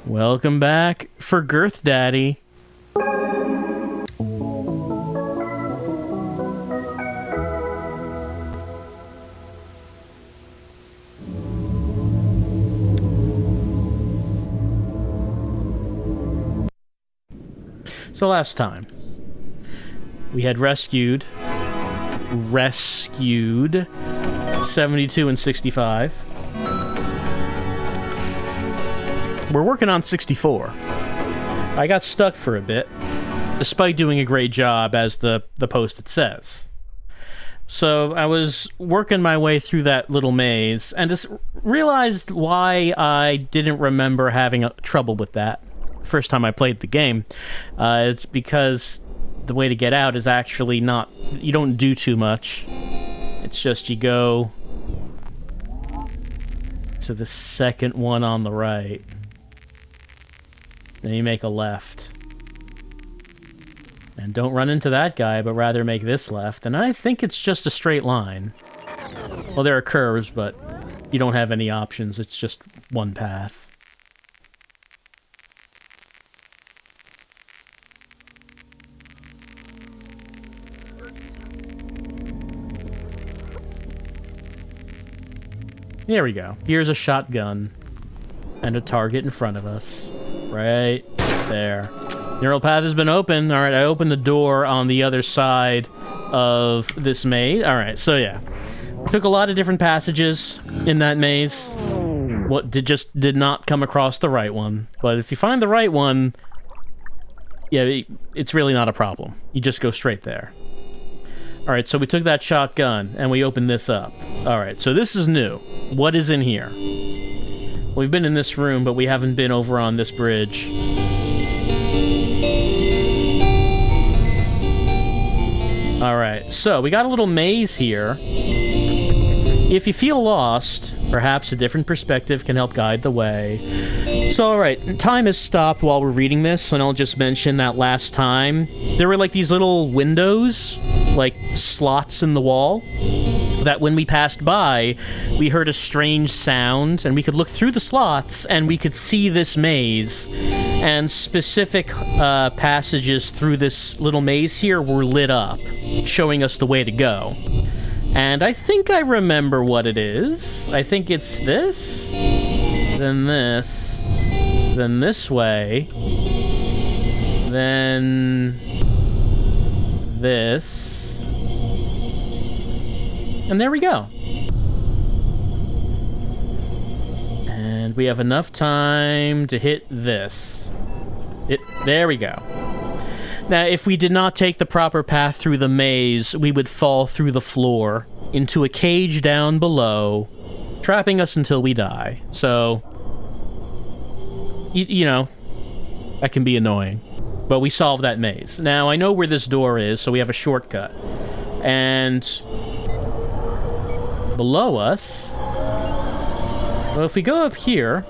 Welcome back for Girth Daddy. So last time, we had rescued 72 and 65. We're working on 64. I got stuck for a bit, despite doing a great job, as the post-it says. So I was working my way through that little maze, and just realized why I didn't remember having trouble with that first time I played the game. It's because the way to get out is actually not... You don't do too much. It's just you go to the second one on the right. Then you make a left. And don't run into that guy, but rather make this left. And I think it's just a straight line. Well, there are curves, but you don't have any options. It's just one path. There we go. Here's a shotgun. And a target in front of us. Right there. Neural path has been opened. Alright, I opened the door on the other side of this maze. Alright, so yeah. Took a lot of different passages in that maze. Just did not come across the right one. But if you find the right one, yeah, it's really not a problem. You just go straight there. Alright, so we took that shotgun, and we opened this up. Alright, so this is new. What is in here? We've been in this room, but we haven't been over on this bridge. Alright, so we got a little maze here. If you feel lost, perhaps a different perspective can help guide the way. So, alright, time has stopped while we're reading this, and I'll just mention that last time, there were like these little windows, like slots in the wall, that when we passed by, we heard a strange sound, and we could look through the slots, and we could see this maze, and specific passages through this little maze here were lit up, showing us the way to go. And I think I remember what it is. I think it's this, then this way, then this, and there we go. And we have enough time to hit this. There we go. Now, if we did not take the proper path through the maze, we would fall through the floor into a cage down below, trapping us until we die. So, you know, that can be annoying. But we solved that maze. Now, I know where this door is, so we have a shortcut. And below us, well, if we go up here,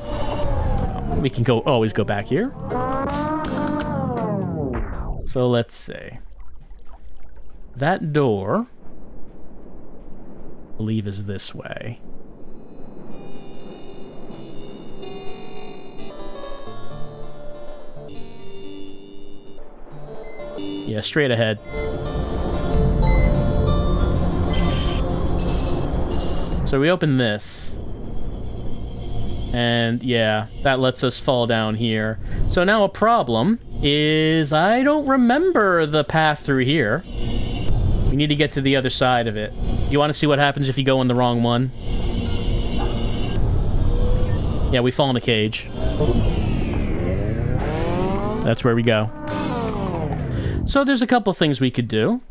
we can always go back here. So let's see. That door, I believe, is this way. Yeah, straight ahead. So we open this. And yeah, that lets us fall down here. So now a problem is I don't remember the path through here. We need to get to the other side of it. You want to see what happens if you go in the wrong one? Yeah, we fall in a cage. That's where we go. So there's a couple things we could do.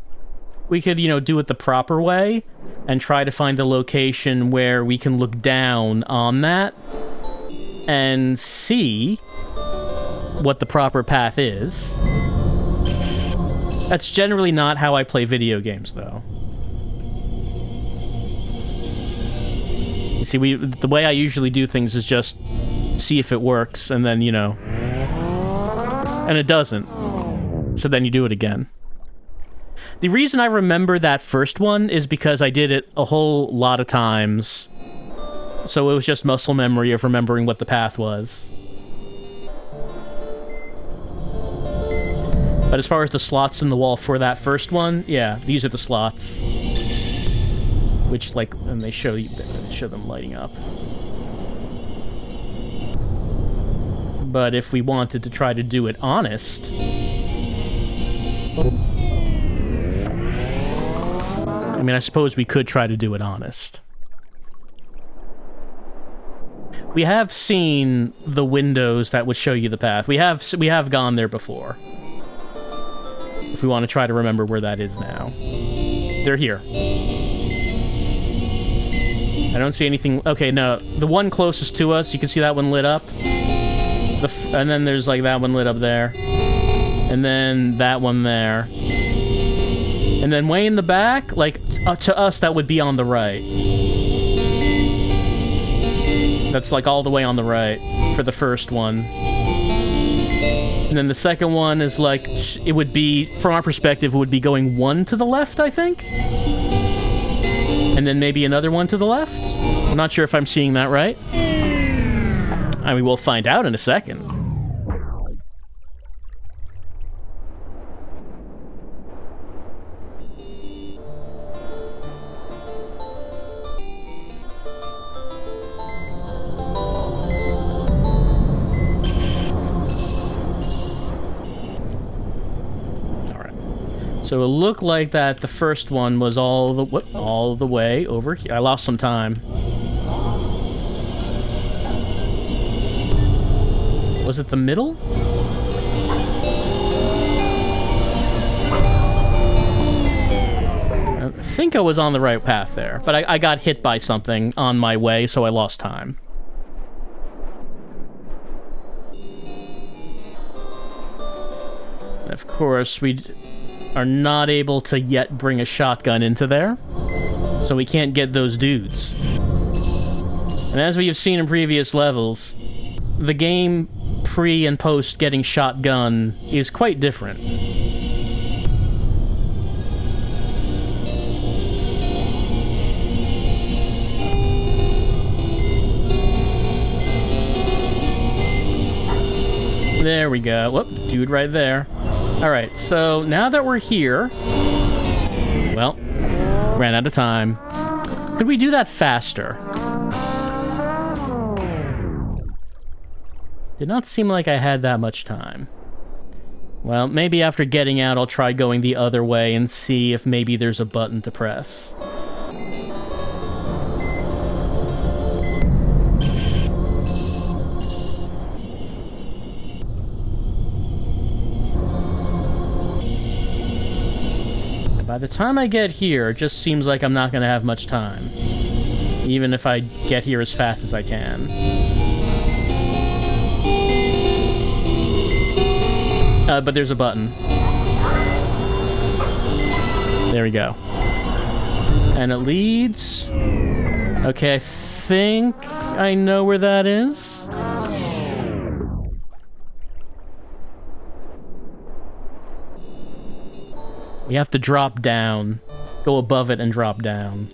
We could, do it the proper way and try to find a location where we can look down on that and see what the proper path is. That's generally not how I play video games, though. You see, the way I usually do things is just see if it works, and then, and it doesn't. So then you do it again. The reason I remember that first one is because I did it a whole lot of times. so it was just muscle memory of remembering what the path was. But as far as the slots in the wall for that first one, yeah, these are the slots. Which, like, and they show them lighting up. But if we wanted to try to do it honest... I mean, I suppose we could try to do it honest. We have seen the windows that would show you the path. We have gone there before. If we want to try to remember where that is now. They're here. I don't see anything... Okay, no. The one closest to us, you can see that one lit up. And then there's, like, that one lit up there. And then that one there. And then way in the back, like, to us, that would be on the right. That's, like, all the way on the right for the first one. And then the second one is, like, it would be, from our perspective, it would be going one to the left, I think? And then maybe another one to the left? I'm not sure if I'm seeing that right. I mean, we'll find out in a second. So it looked like that the first one was all the way over here. I lost some time. Was it the middle? I think I was on the right path there, but I got hit by something on my way, so I lost time. And of course, we are not able to yet bring a shotgun into there, so we can't get those dudes. And as we have seen in previous levels, the game pre and post getting shotgun is quite different. There we go. Whoop, dude right there. Alright, so now that we're here... Well, ran out of time. Could we do that faster? Did not seem like I had that much time. Well, maybe after getting out, I'll try going the other way and see if maybe there's a button to press. By the time I get here, it just seems like I'm not going to have much time. Even if I get here as fast as I can. But there's a button. There we go. And it leads... Okay, I think I know where that is. We have to drop down. Go above it and drop down.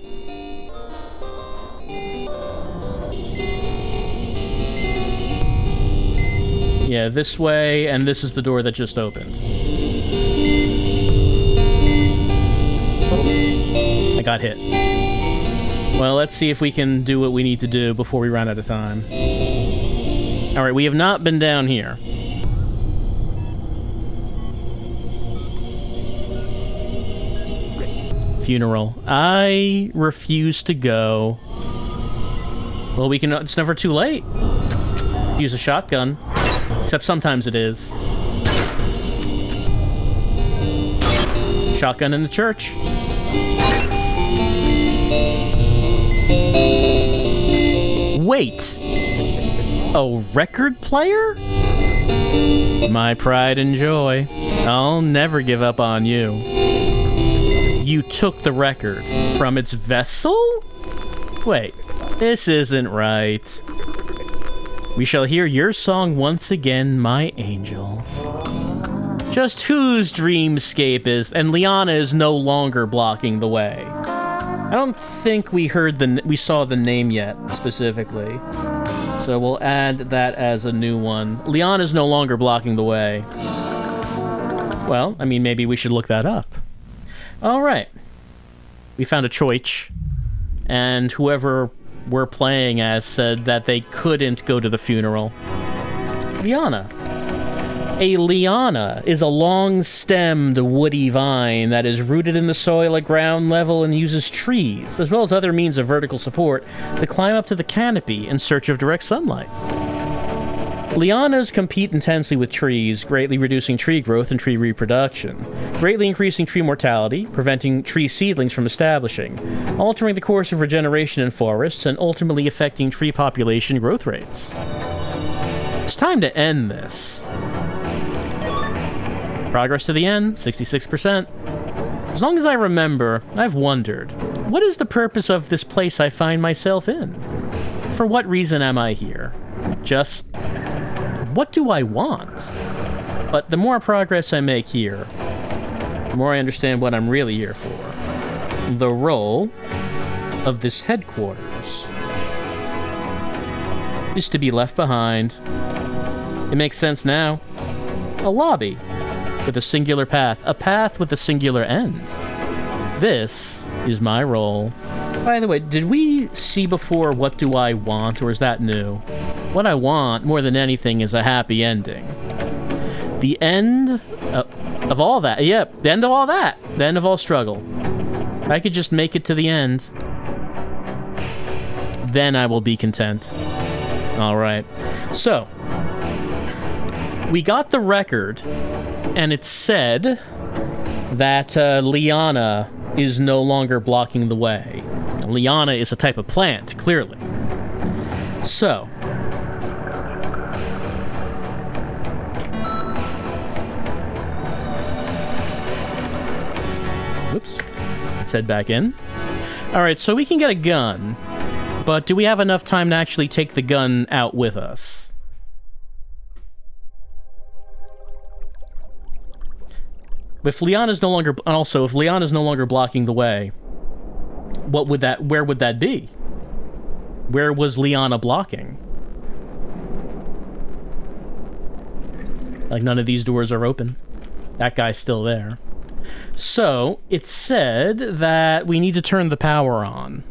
Yeah, this way, and this is the door that just opened. I got hit. Well, let's see if we can do what we need to do before we run out of time. Alright, we have not been down here. Funeral. I refuse to go. Well, we can... It's never too late. Use a shotgun. Except sometimes it is. Shotgun in the church. Wait! A record player? My pride and joy. I'll never give up on you. You took the record from its vessel? Wait, this isn't right. We shall hear your song once again, my angel. Just whose dreamscape is... And Liana is no longer blocking the way. I don't think we saw the name yet, specifically. So we'll add that as a new one. Liana's no longer blocking the way. Well, I mean, maybe we should look that up. Alright. We found a choich. And whoever we're playing as said that they couldn't go to the funeral. Liana. A liana is a long-stemmed woody vine that is rooted in the soil at ground level and uses trees, as well as other means of vertical support, to climb up to the canopy in search of direct sunlight. Lianas compete intensely with trees, greatly reducing tree growth and tree reproduction, greatly increasing tree mortality, preventing tree seedlings from establishing, altering the course of regeneration in forests, and ultimately affecting tree population growth rates. It's time to end this. Progress to the end, 66%. As long as I remember, I've wondered, what is the purpose of this place I find myself in? For what reason am I here? Just, what do I want? But the more progress I make here, the more I understand what I'm really here for. The role of this headquarters is to be left behind. It makes sense now. A lobby with a singular path. A path with a singular end. This is my role. By the way, did we see before what do I want, or is that new? What I want, more than anything, is a happy ending. The end of all that. Yep, the end of all that. The end of all struggle. If I could just make it to the end, then I will be content. Alright. So, we got the record, and it said that Liana is no longer blocking the way. Liana is a type of plant, clearly. So, whoops. Let's head back in. Alright, so we can get a gun, but do we have enough time to actually take the gun out with us? If Liana's no longer, and also if Liana's no longer blocking the way, where would that be? Where was Liana blocking? Like, none of these doors are open. That guy's still there. So, it said that we need to turn the power on.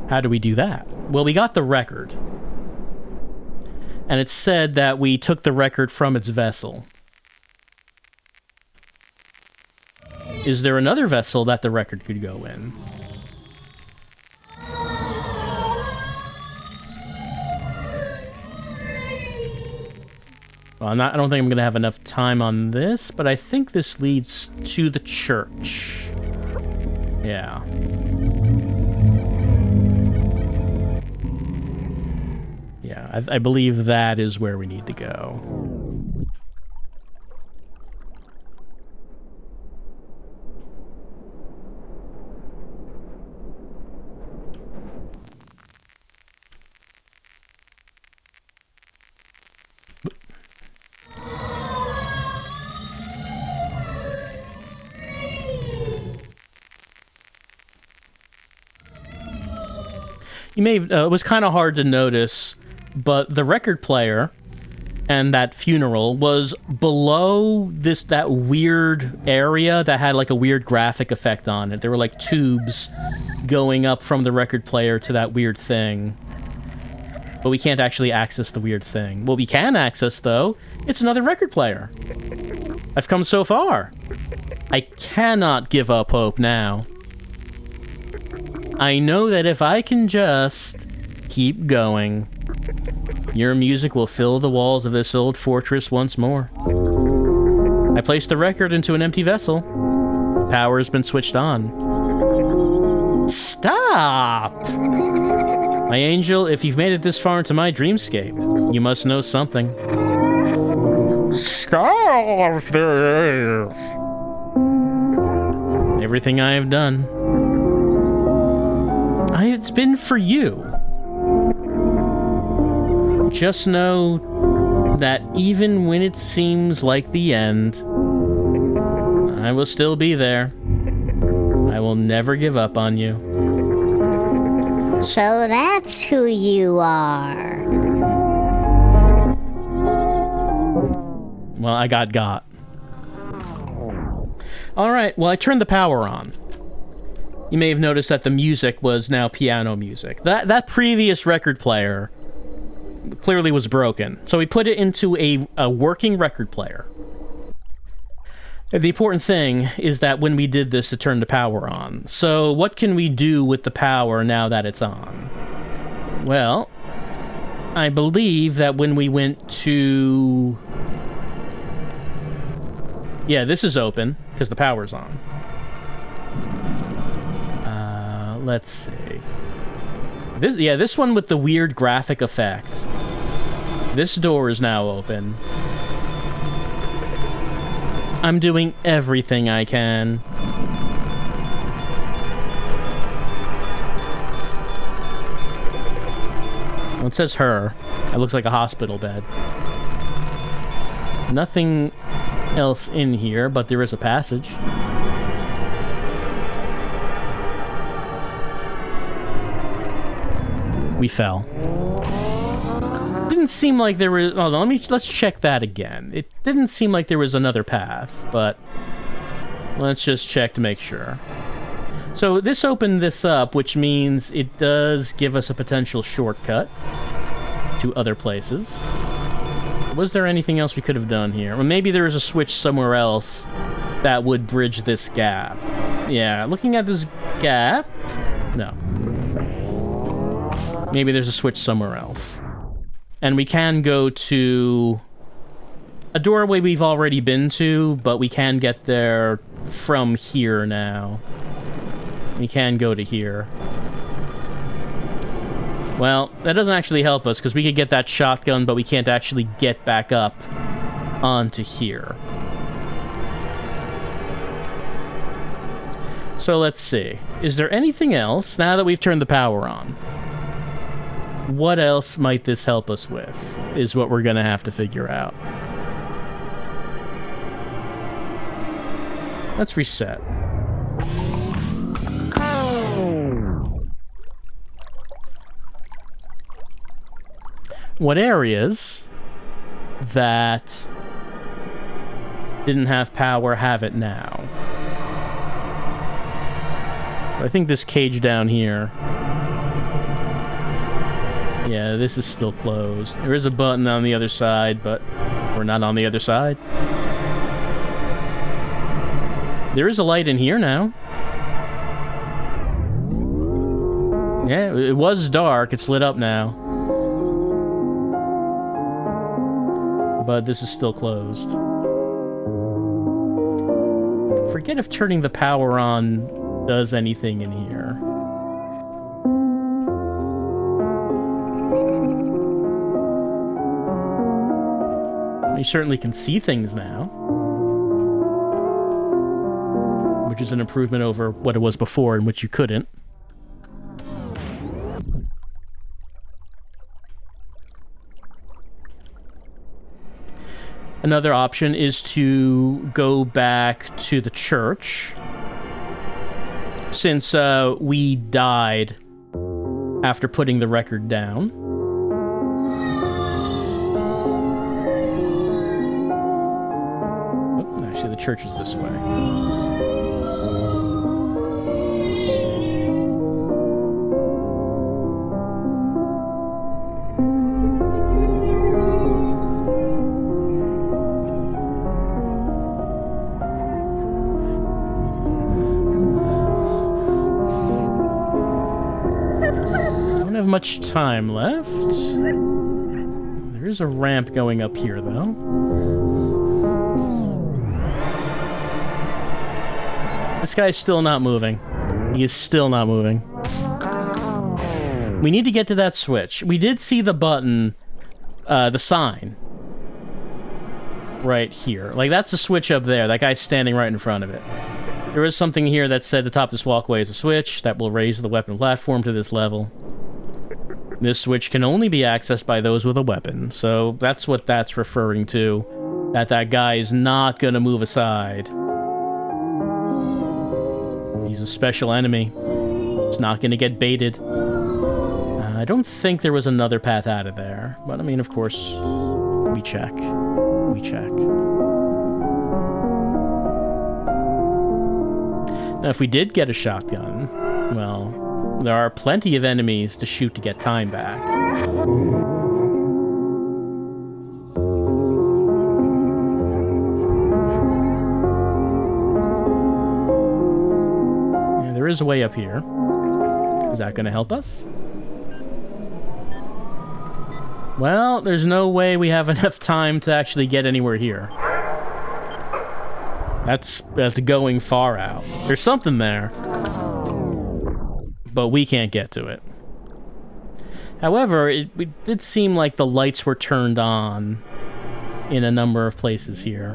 How do we do that? Well, we got the record. And it said that we took the record from its vessel. Is there another vessel that the record could go in? Well, I don't think I'm going to have enough time on this, but I think this leads to the church. Yeah. Yeah, I believe that is where we need to go. You may have, it was kind of hard to notice, but the record player and that funeral was below that weird area that had like a weird graphic effect on it. There were like tubes going up from the record player to that weird thing. But we can't actually access the weird thing. What we can access, though, it's another record player. I've come so far. I cannot give up hope now. I know that if I can just keep going, your music will fill the walls of this old fortress once more. I placed the record into an empty vessel. Power has been switched on. Stop! My angel, if you've made it this far into my dreamscape, you must know something. Stop this! Everything I have done, it's been for you. Just know that even when it seems like the end, I will still be there. I will never give up on you. So that's who you are. Well, I got. Alright, well, I turned the power on. You may have noticed that the music was now piano music. That previous record player clearly was broken. So we put it into a working record player. And the important thing is that when we did this, it turned the power on. So what can we do with the power now that it's on? Well, I believe that when we went to... Yeah, this is open, because the power's on. Let's see. This one with the weird graphic effect. This door is now open. I'm doing everything I can. Well, it says her. It looks like a hospital bed. Nothing else in here, but there is a passage. We fell. Didn't seem like there was... Hold on, let's check that again. It didn't seem like there was another path, but let's just check to make sure. So this opened this up, which means it does give us a potential shortcut to other places. Was there anything else we could have done here? Well, maybe there is a switch somewhere else that would bridge this gap. Yeah, looking at this gap... No. Maybe there's a switch somewhere else. And we can go to a doorway we've already been to, but we can get there from here now. We can go to here. Well, that doesn't actually help us, because we could get that shotgun, but we can't actually get back up onto here. So let's see. Is there anything else, now that we've turned the power on? What else might this help us with, is what we're gonna have to figure out. Let's reset. What areas that didn't have power have it now? I think this cage down here... Yeah, this is still closed. There is a button on the other side, but we're not on the other side. There is a light in here now. Yeah, it was dark. It's lit up now. But this is still closed. Forget if turning the power on does anything in here. You certainly can see things now, which is an improvement over what it was before, in which you couldn't. Another option is to go back to the church, since we died after putting the record down. The church is this way. Don't have much time left. There is a ramp going up here, though. This guy's still not moving. He is still not moving. We need to get to that switch. We did see the button, the sign, right here. Like, that's a switch up there. That guy's standing right in front of it. There is something here that said the top of this walkway is a switch that will raise the weapon platform to this level. This switch can only be accessed by those with a weapon, so that's what that's referring to. That guy is not gonna move aside. He's a special enemy. It's not going to get baited. I don't think there was another path out of there. But, I mean, of course, we check. We check. Now, if we did get a shotgun, well, there are plenty of enemies to shoot to get time back. Yeah, there is a way up here. Is that going to help us? Well, there's no way we have enough time to actually get anywhere here. That's going far out. There's something there, but we can't get to it. However, it did seem like the lights were turned on in a number of places here,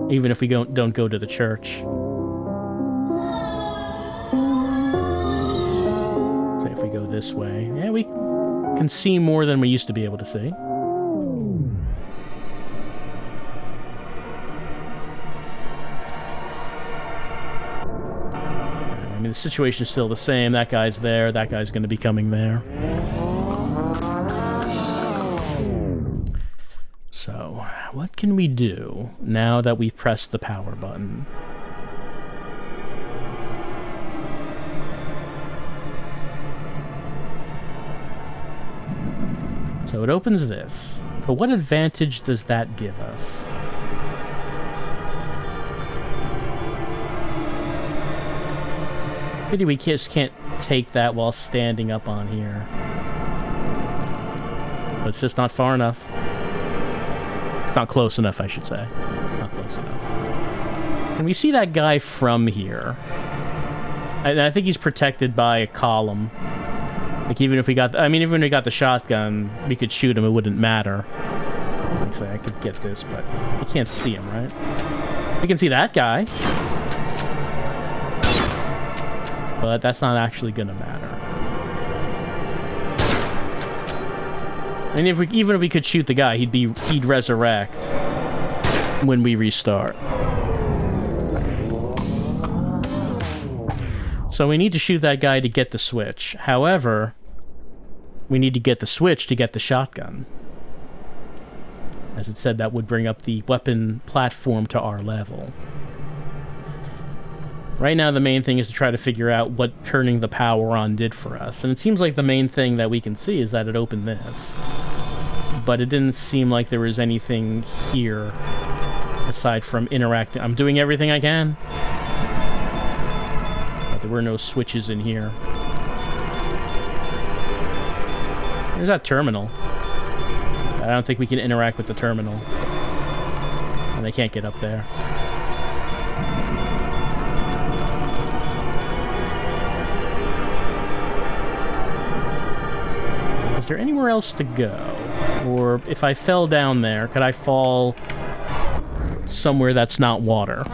even if we don't go to the church. Say if we go this way, yeah, we can see more than we used to be able to see. I mean, the situation is still the same. That guy's there. That guy's going to be coming there. So, what can we do now that we've pressed the power button? So it opens this. But what advantage does that give us? Maybe we just can't take that while standing up on here. But it's just not far enough. It's not close enough, I should say. Not close enough. Can we see that guy from here? I think he's protected by a column. Like, even if we got... even if we got the shotgun, we could shoot him, it wouldn't matter. Like, say, I could get this, but you can't see him, right? We can see that guy. But that's not actually gonna matter. I mean, even if we could shoot the guy, he'd resurrect when we restart. So we need to shoot that guy to get the switch. However, we need to get the switch to get the shotgun. As it said, that would bring up the weapon platform to our level. Right now, the main thing is to try to figure out what turning the power on did for us. And it seems like the main thing that we can see is that it opened this. But it didn't seem like there was anything here aside from interacting. I'm doing everything I can. But there were no switches in here. There's that terminal. I don't think we can interact with the terminal. And they can't get up there. Is there anywhere else to go? Or if I fell down there, could I fall somewhere that's not water?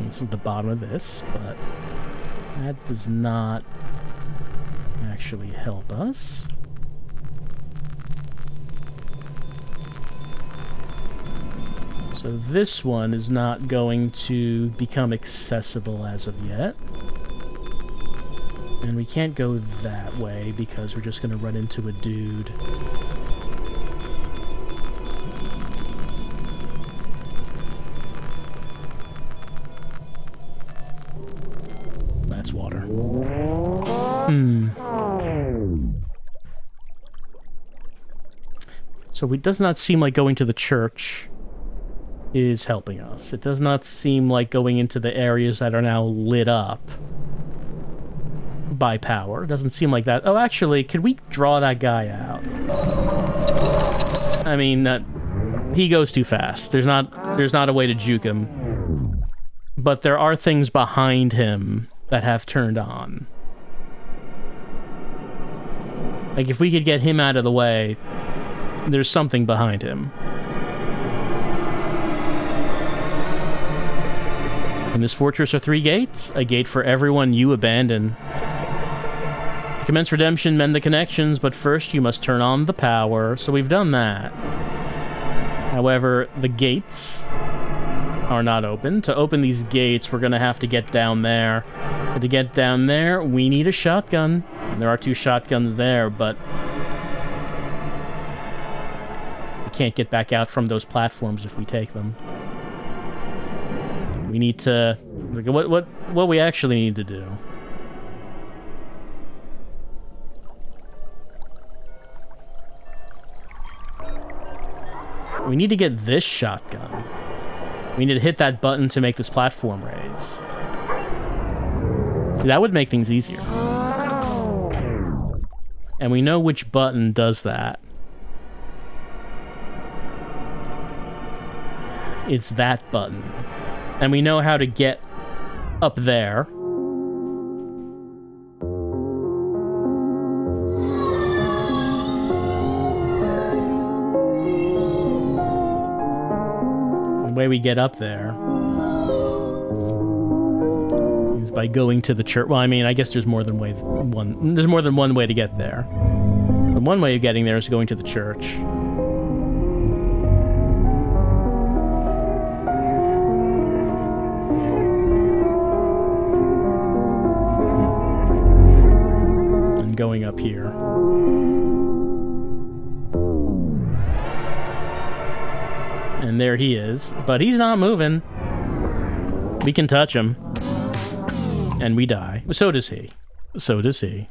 This is the bottom of this, but that does not actually help us. So this one is not going to become accessible as of yet. And we can't go that way because we're just going to run into a dude. That's water. So it does not seem like going to the church is helping us. It does not seem like going into the areas that are now lit up by power. It doesn't seem like that. Oh, actually, could we draw that guy out? I mean, he goes too fast. There's not a way to juke him. But there are things behind him that have turned on. Like, if we could get him out of the way, there's something behind him. In this fortress are 3 gates, a gate for everyone you abandon. To commence redemption, mend the connections, but first you must turn on the power. So we've done that. However, the gates are not open. To open these gates, we're going to have to get down there. And to get down there, we need a shotgun. And there are 2 shotguns there, but we can't get back out from those platforms if we take them. We need to... What we actually need to do... We need to get this shotgun. We need to hit that button to make this platform raise. That would make things easier. And we know which button does that. It's that button. And we know how to get up there. The way we get up there is by going to the church. Well, I mean, I guess there's more than one way to get there. But one way of getting there is going to the church. And going up here. And there he is. But he's not moving. We can touch him. And we die. So does he. So does he.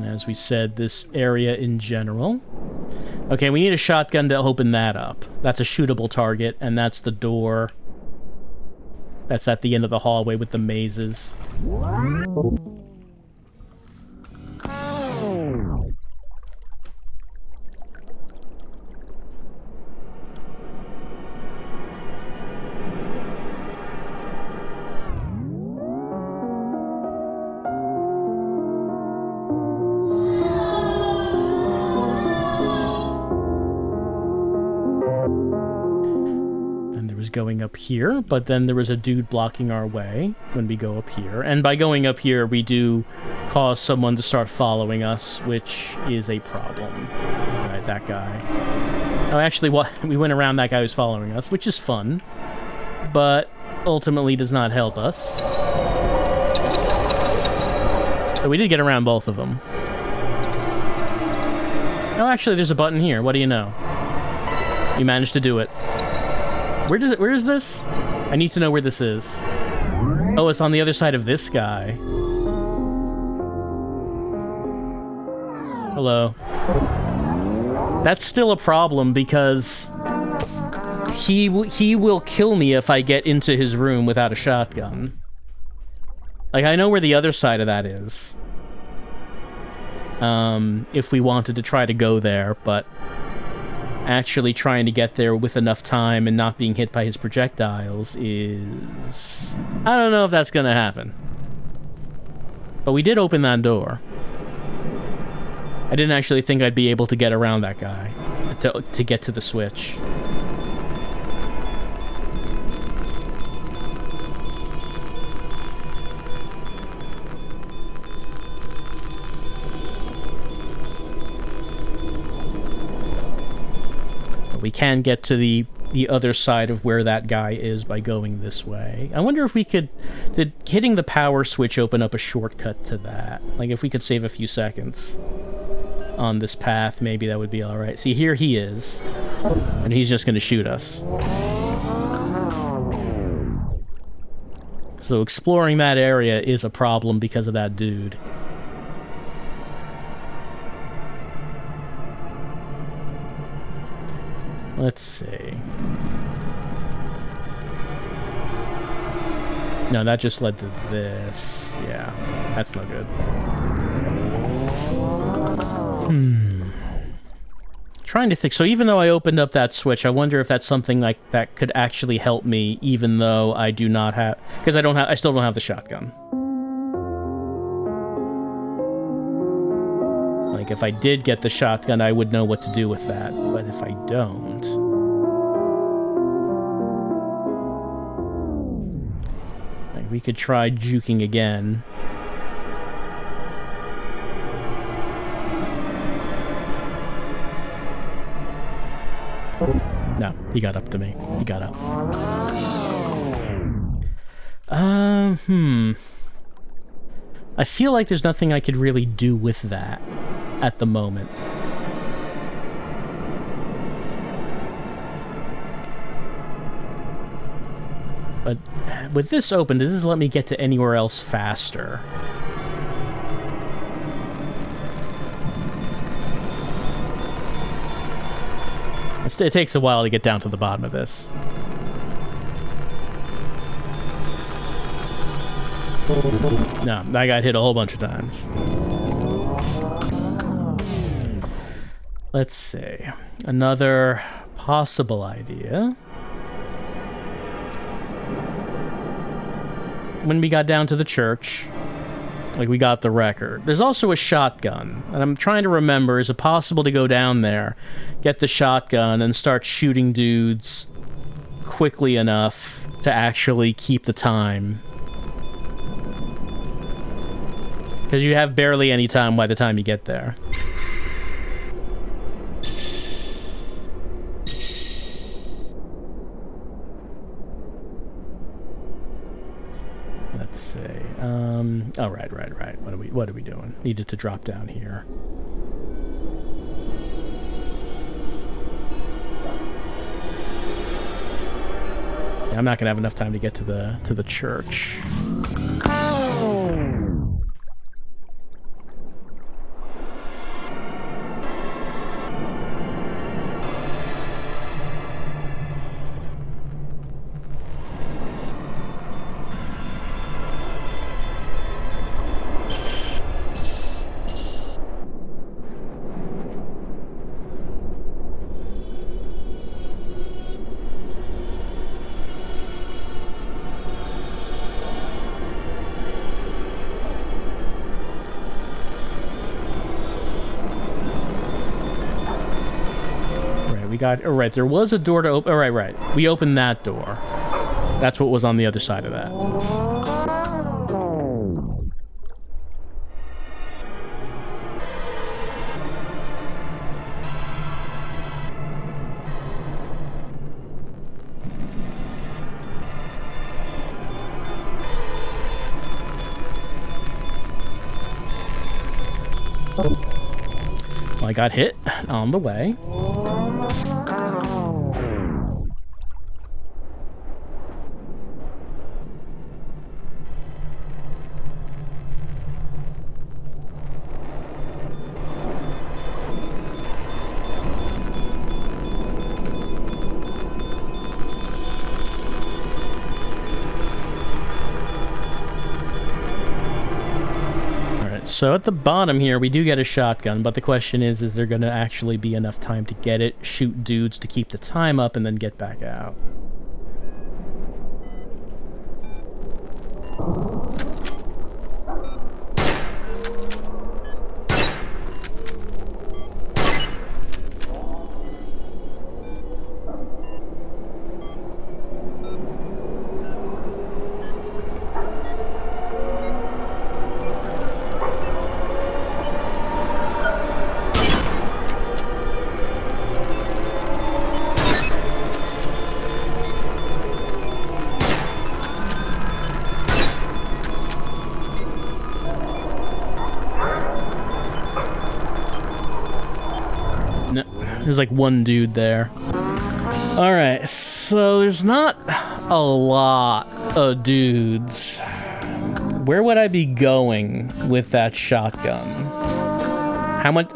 As we said, this area in general. Okay, we need a shotgun to open that up. That's a shootable target, and that's the door. That's at the end of the hallway with the mazes. Going up here, but then there was a dude blocking our way when we go up here. And by going up here, we do cause someone to start following us, which is a problem. Right, that guy. Oh, actually, we went around that guy who's following us, which is fun, but ultimately does not help us. But we did get around both of them. Oh, actually, there's a button here. What do you know? You managed to do it. Where is this? I need to know where this is. Oh, it's on the other side of this guy. Hello. That's still a problem because he will kill me if I get into his room without a shotgun. Like, I know where the other side of that is. If we wanted to try to go there, but actually trying to get there with enough time and not being hit by his projectiles is... I don't know if that's gonna happen. But we did open that door. I didn't actually think I'd be able to get around that guy to get to the switch. We can get to the other side of where that guy is by going this way. I wonder if we could... Did hitting the power switch open up a shortcut to that? Like, if we could save a few seconds on this path, maybe that would be alright. See, here he is. And he's just going to shoot us. So exploring that area is a problem because of that dude. Let's see. No, that just led to this. Yeah, that's no good. Trying to think. So even though I opened up that switch, I wonder if that's something like that could actually help me, even though I do not have, because I still don't have the shotgun. Like if I did get the shotgun, I would know what to do with that. But if I don't, like we could try juking again. No, he got up to me. He got up. I feel like there's nothing I could really do with that at the moment. But with this open, does this let me get to anywhere else faster? It takes a while to get down to the bottom of this. No, I got hit a whole bunch of times. Let's see. Another possible idea. When we got down to the church, like we got the record. There's also a shotgun, and I'm trying to remember, is it possible to go down there, get the shotgun, and start shooting dudes quickly enough to actually keep the time? Because you have barely any time by the time you get there. Let's see. Oh, right. What are we doing? Needed to drop down here. I'm not gonna have enough time to get to the church. Oh, right, there was a door to open. Oh, right. We opened that door. That's what was on the other side of that. Well, I got hit on the way. So at the bottom here, we do get a shotgun, but the question is there going to actually be enough time to get it, shoot dudes to keep the time up, and then get back out? There's like one dude there. Alright, so there's not a lot of dudes. Where would I be going with that shotgun? How much...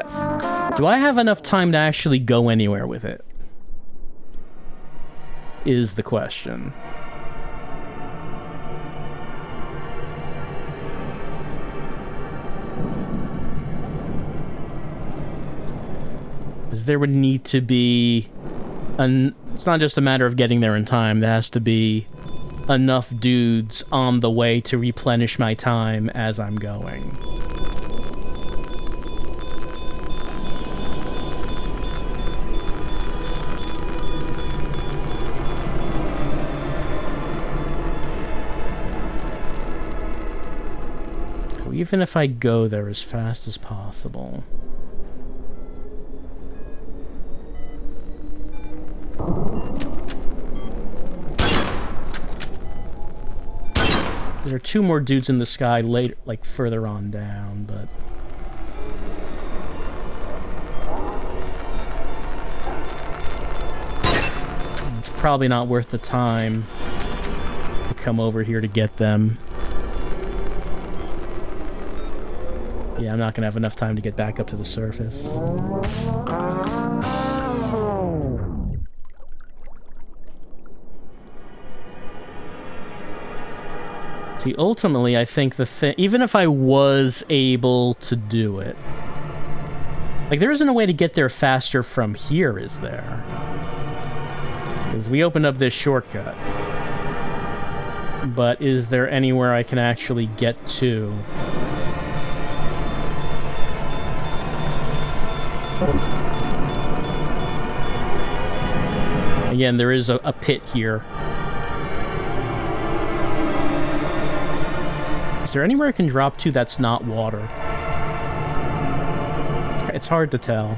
Do I have enough time to actually go anywhere with it? Is the question. Because there would need to be... It's not just a matter of getting there in time. There has to be enough dudes on the way to replenish my time as I'm going. So even if I go there as fast as possible... There are two more dudes in the sky later, like further on down, but... It's probably not worth the time to come over here to get them. Yeah, I'm not gonna have enough time to get back up to the surface. See, ultimately, I think even if I was able to do it, like, there isn't a way to get there faster from here, is there? Because we opened up this shortcut. But is there anywhere I can actually get to? Again, there is a pit here. Is there anywhere I can drop to that's not water? It's hard to tell.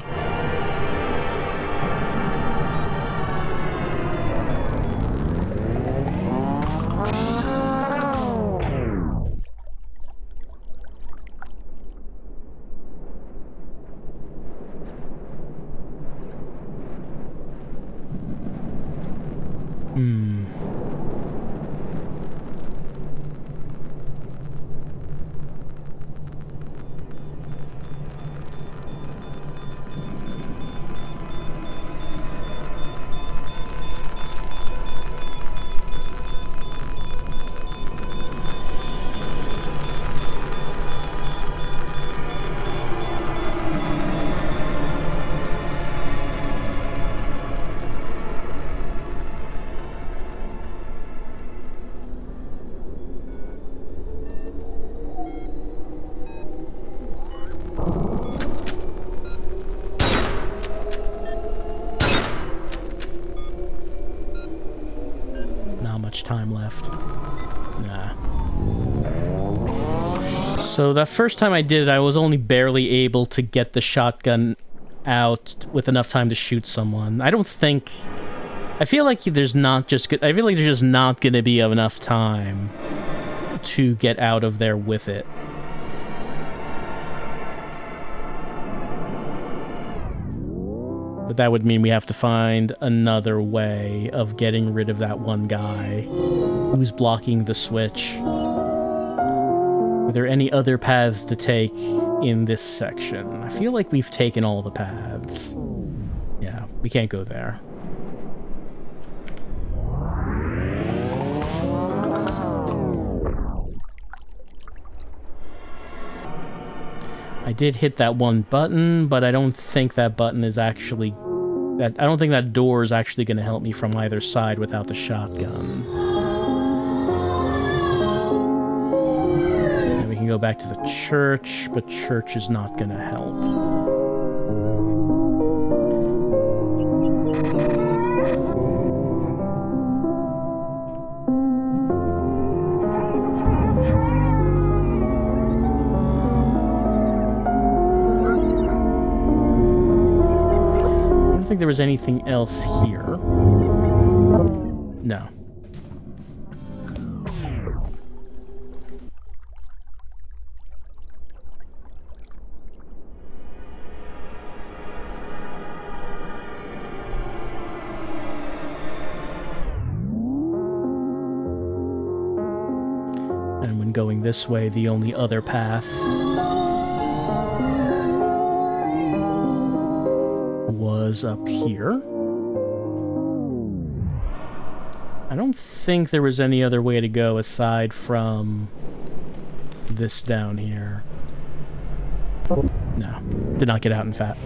Time left. Nah. So the first time I did it, I was only barely able to get the shotgun out with enough time to shoot someone. I feel like there's just not gonna be enough time to get out of there with it. But that would mean we have to find another way of getting rid of that one guy who's blocking the switch. Are there any other paths to take in this section? I feel like we've taken all the paths. Yeah, we can't go there. I did hit that one button, but I don't think that button is actually... I don't think that door is actually going to help me from either side without the shotgun. And we can go back to the church, but church is not going to help. I don't think there was anything else here. No. And when going this way, the only other path was up here. I don't think there was any other way to go aside from this down here. No, did not get out in fat.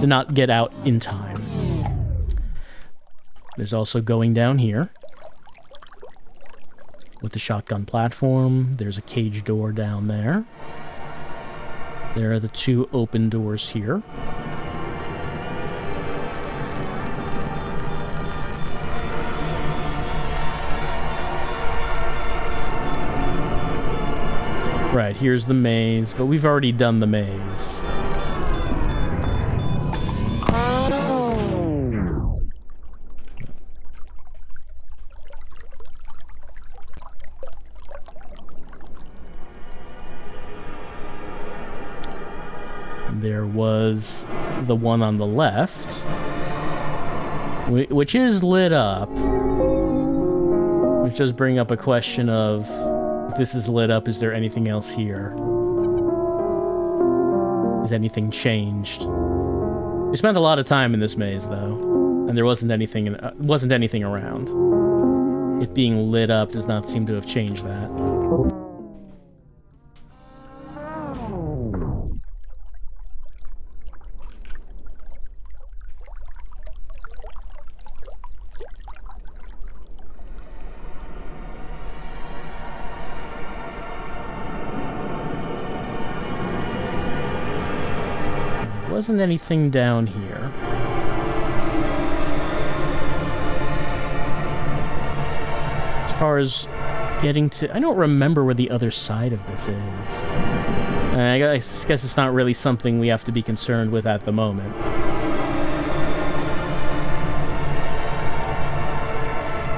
to not get out in time. There's also going down here with the shotgun platform. There's a cage door down there. There are the two open doors here. Right, here's the maze, but we've already done the maze. There was the one on the left, which is lit up, which does bring up a question of, if this is lit up, is there anything else here? Has anything changed? We spent a lot of time in this maze, though, and there wasn't anything around. It being lit up does not seem to have changed that. Wasn't anything down here. As far as getting to... I don't remember where the other side of this is. I guess it's not really something we have to be concerned with at the moment.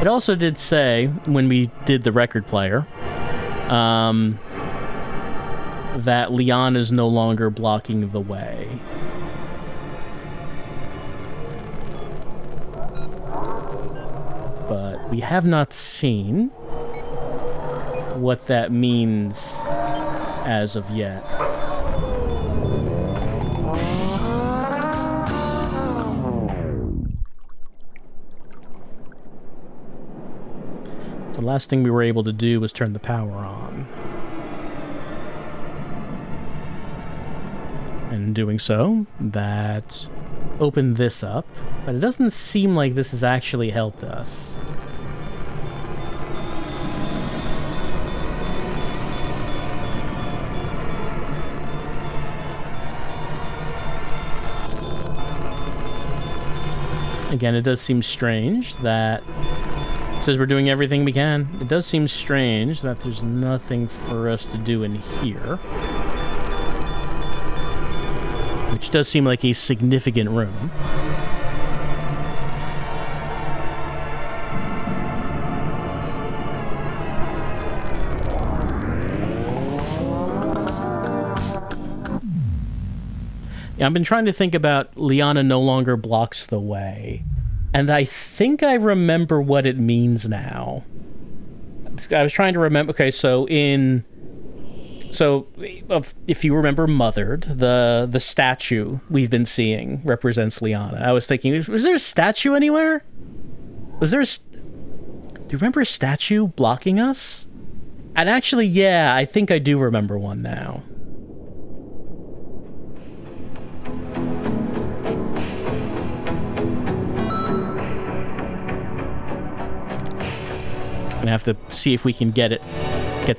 It also did say, when we did the record player, that Liana is no longer blocking the way. But we have not seen what that means as of yet. The last thing we were able to do was turn the power on. And in doing so, that opened this up, but it doesn't seem like this has actually helped us. Again, it does seem strange that it says we're doing everything we can. It does seem strange that there's nothing for us to do in here. Which does seem like a significant room. Yeah, I've been trying to think about Liana no longer blocks the way. And I think I remember what it means now. I was trying to remember... Okay, so if you remember Mothered, the statue we've been seeing represents Liana. I was thinking, was there a statue anywhere? Was there do you remember a statue blocking us? And actually, yeah, I think I do remember one now. I'm gonna have to see if we can get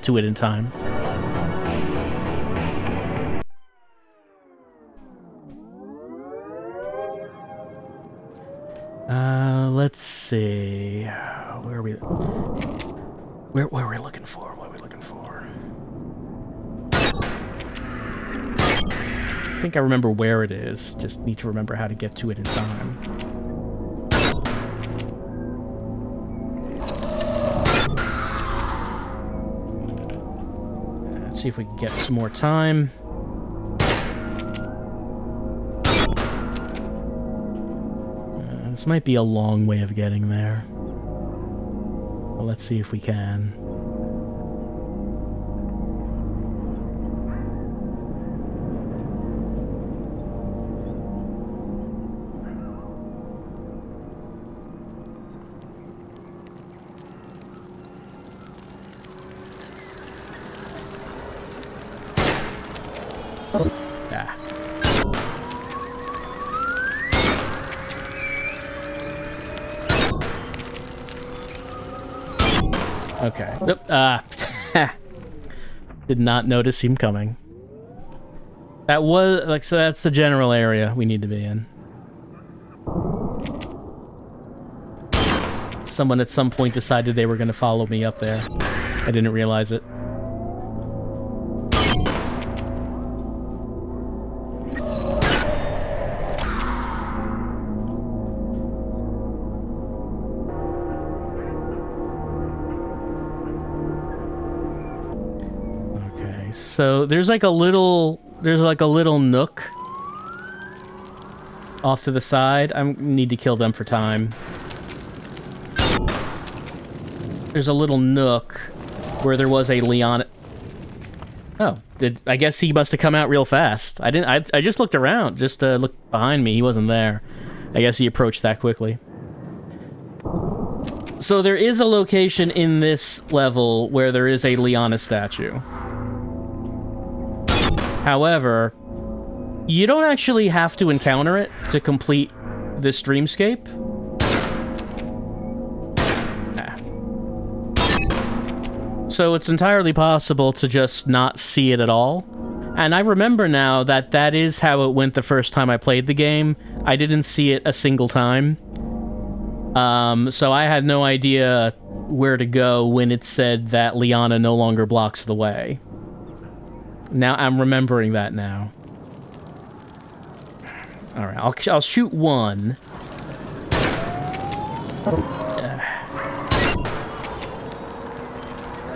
to it in time. Let's see. Where are we? Where are we looking for? What are we looking for? I think I remember where it is. Just need to remember how to get to it in time. Let's see if we can get some more time. This might be a long way of getting there. But let's see if we can. Okay. Nope. Did not notice him coming. That was, like, so that's the general area we need to be in. Someone at some point decided they were going to follow me up there. I didn't realize it. Okay, so there's like a little nook off to the side. I need to kill them for time. There's a little nook where there was a Liana. Oh, I guess he must have come out real fast. I just looked around, just to look behind me. He wasn't there. I guess he approached that quickly. So there is a location in this level where there is a Liana statue. However, you don't actually have to encounter it to complete this dreamscape. So it's entirely possible to just not see it at all. And I remember now that that is how it went the first time I played the game. I didn't see it a single time. So I had no idea where to go when it said that Liana no longer blocks the way. Now I'm remembering that now. Alright, I'll shoot one.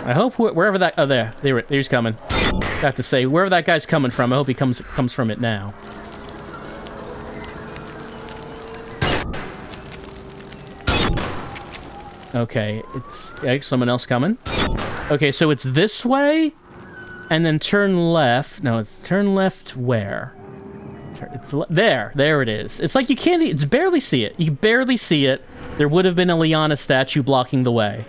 I hope wherever that... Oh, there he's coming. I have to say, wherever that guy's coming from, I hope he comes from it now. Okay, it's someone else coming. Okay, so it's this way, and then turn left. No, it's turn left where? There it is. It's like you can't... It's barely see it. You can barely see it. There would have been a Liana statue blocking the way.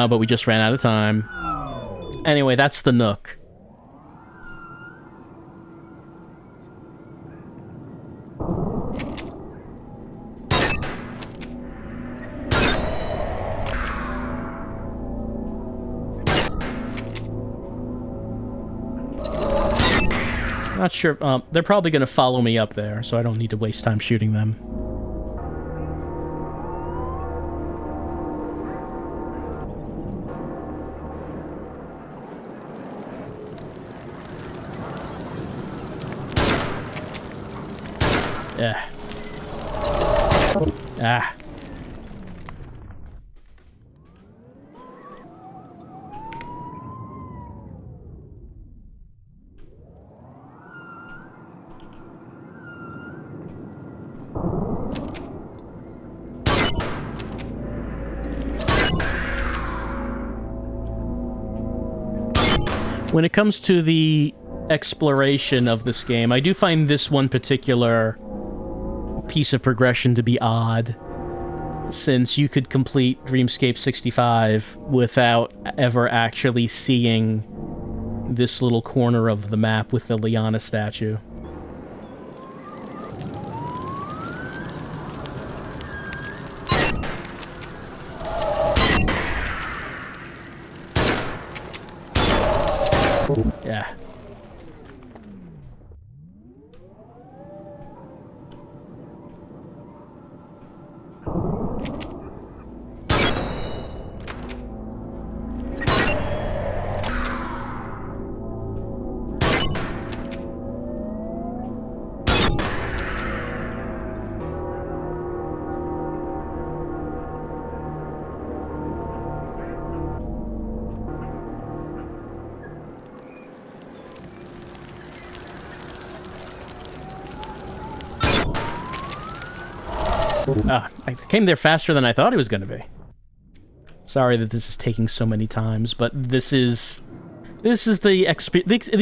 But we just ran out of time. Anyway, that's the nook. Not sure. They're probably going to follow me up there, so I don't need to waste time shooting them. Yeah. Ah. When it comes to the exploration of this game, I do find this one particular piece of progression to be odd, since you could complete Dreamscape 65 without ever actually seeing this little corner of the map with the Liana statue. Yeah. I came there faster than I thought it was going to be. Sorry that this is taking so many times, but this is the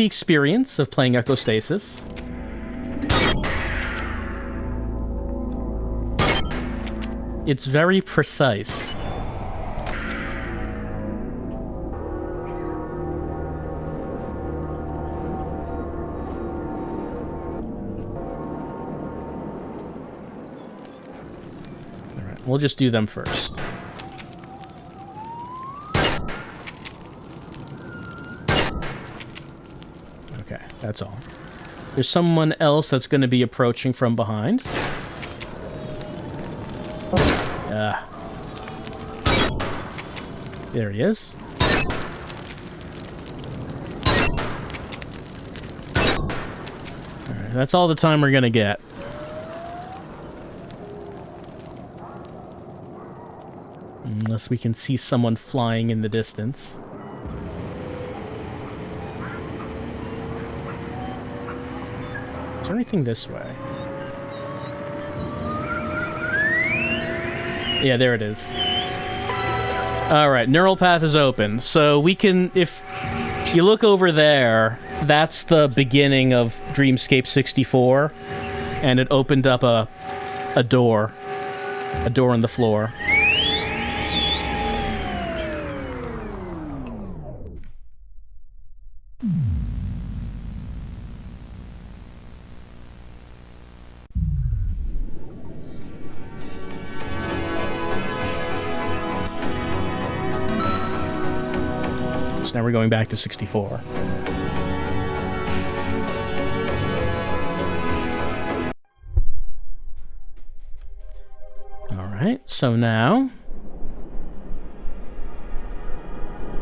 experience of playing Echostasis. It's very precise. We'll just do them first. Okay, that's all. There's someone else that's going to be approaching from behind. There he is. Alright, that's all the time we're going to get. Unless we can see someone flying in the distance. Is there anything this way? Yeah, there it is. Alright, neural path is open. So we can, if you look over there, that's the beginning of Dreamscape 64. And it opened up a door. A door in the floor. Now we're going back to 64. Alright, so now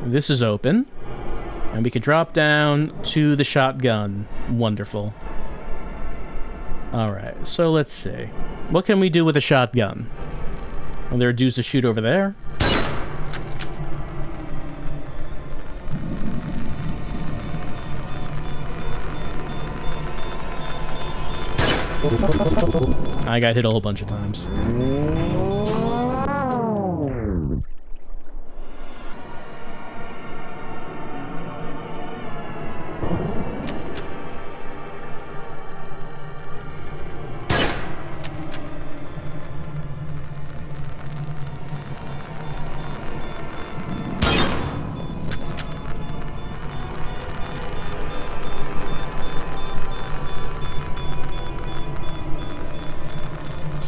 this is open. And we can drop down to the shotgun. Wonderful. Alright, so let's see. What can we do with a shotgun? Well, there are dudes to shoot over there. I got hit a whole bunch of times.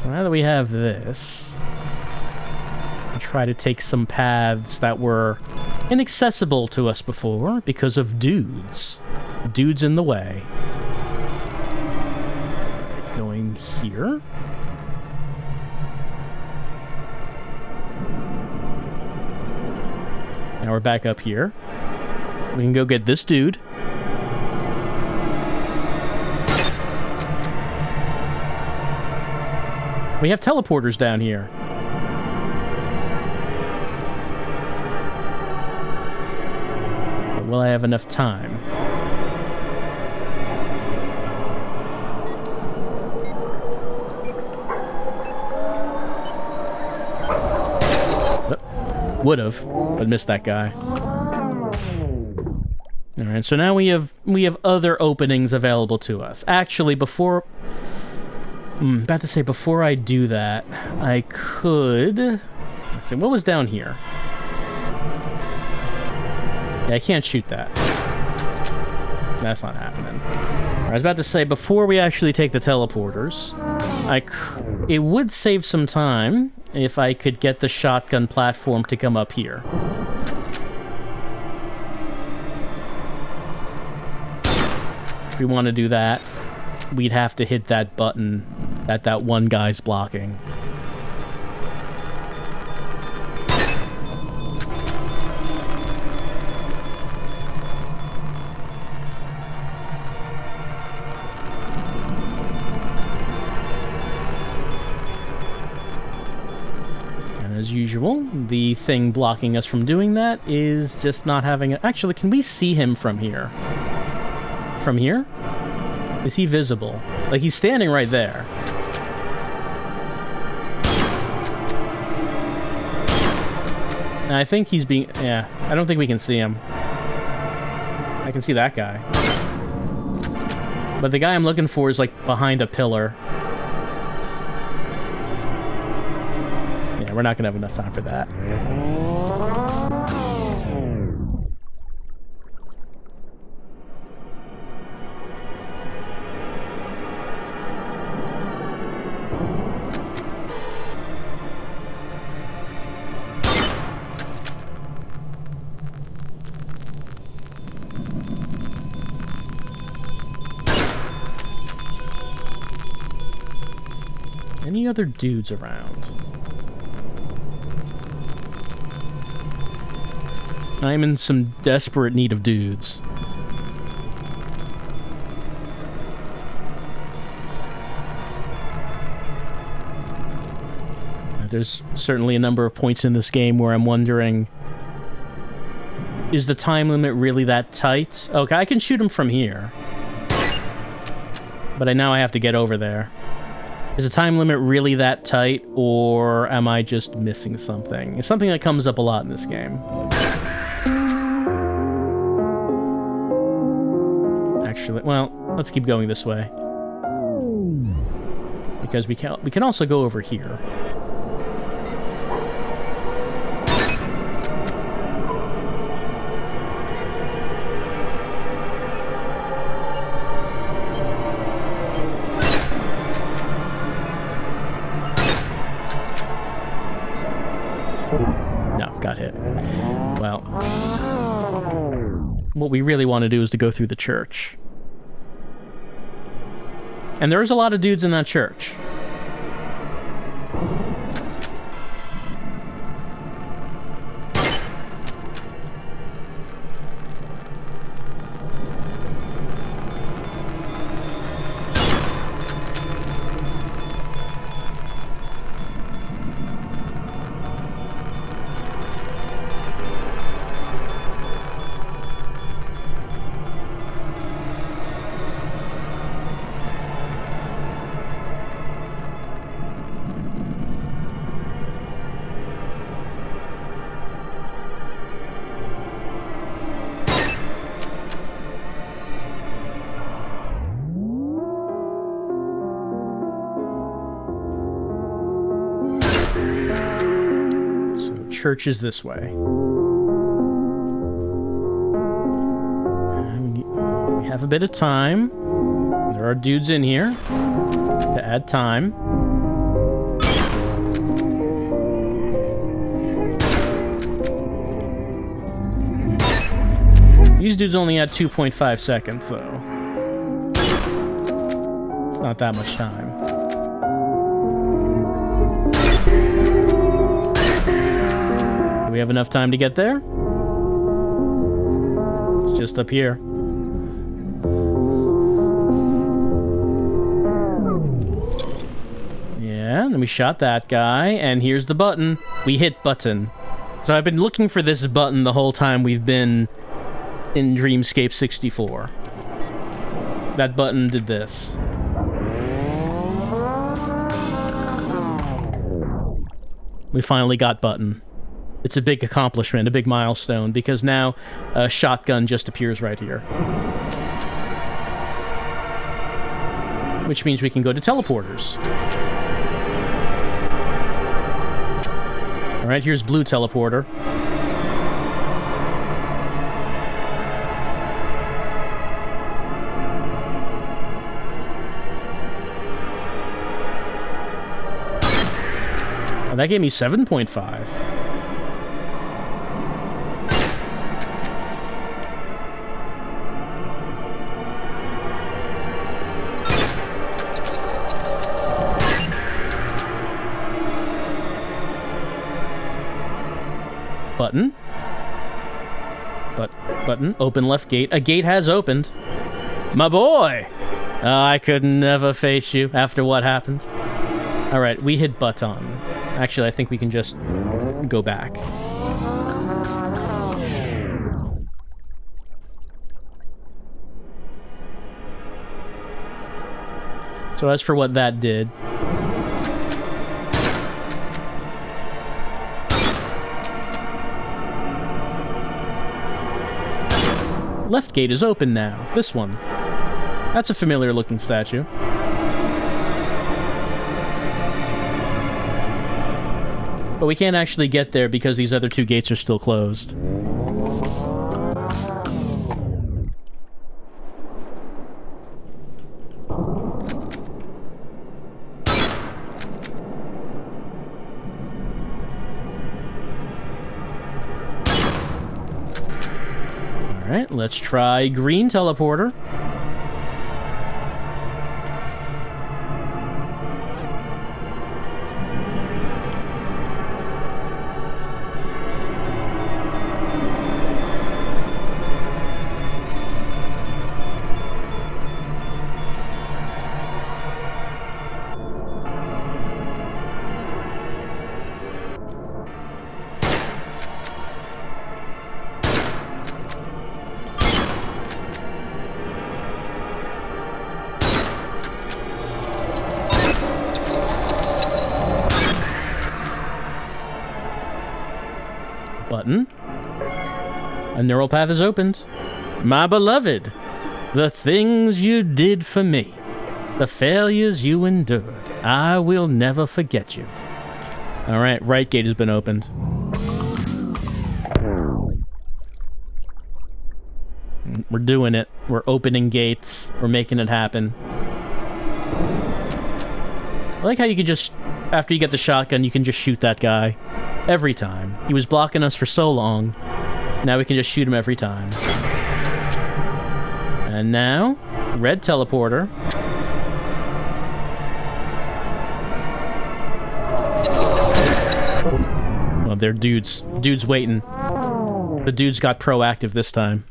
Now that we have this, we try to take some paths that were inaccessible to us before because of dudes. Dudes in the way. Right, going here. Now we're back up here. We can go get this dude. We have teleporters down here. But will I have enough time? Would have, but missed that guy. Alright, so now we have other openings available to us. Actually, before I do that, I could... Let's see, what was down here? Yeah, I can't shoot that. That's not happening. I was about to say, before we actually take the teleporters, it would save some time if I could get the shotgun platform to come up here. If we want to do that, we'd have to hit that button that one guy's blocking. And as usual, the thing blocking us from doing that is just not having it. Actually, can we see him from here? From here? Is he visible? Like, he's standing right there. I think he's being... Yeah, I don't think we can see him. I can see that guy. But the guy I'm looking for is, like, behind a pillar. Yeah, we're not gonna have enough time for that. Any other dudes around? I'm in some desperate need of dudes. There's certainly a number of points in this game where I'm wondering, is the time limit really that tight? Okay, I can shoot him from here. But now I have to get over there. Is the time limit really that tight, or am I just missing something? It's something that comes up a lot in this game. Actually, well, let's keep going this way. Because we can also go over here. Got hit. Well, what we really want to do is to go through the church. And there's a lot of dudes in that church. Church is this way. And we have a bit of time. There are dudes in here to add time. These dudes only had 2.5 seconds, though. It's not that much time. We have enough time to get there? It's just up here. Yeah, and then we shot that guy, and here's the button. We hit button. So I've been looking for this button the whole time we've been in Dreamscape 64. That button did this. We finally got button. It's a big accomplishment, a big milestone, because now a shotgun just appears right here. Which means we can go to teleporters. Alright, here's blue teleporter. Oh, that gave me 7.5. Button. Button. Open left gate. A gate has opened. My boy! I could never face you after what happened. Alright, we hit button. Actually, I think we can just go back. So as for what that did... Left gate is open now. This one. That's a familiar looking statue. But we can't actually get there because these other two gates are still closed. Alright, let's try green teleporter. button. A neural path is opened. My beloved, the things you did for me, the failures you endured, I will never forget you. All right, right gate has been opened. We're doing it. We're opening gates. We're making it happen. I like how you can just, after you get the shotgun, you can just shoot that guy. Every time. He was blocking us for so long. Now we can just shoot him every time. And now, red teleporter. Well, they're dudes. Dude's waiting. The dudes got proactive this time.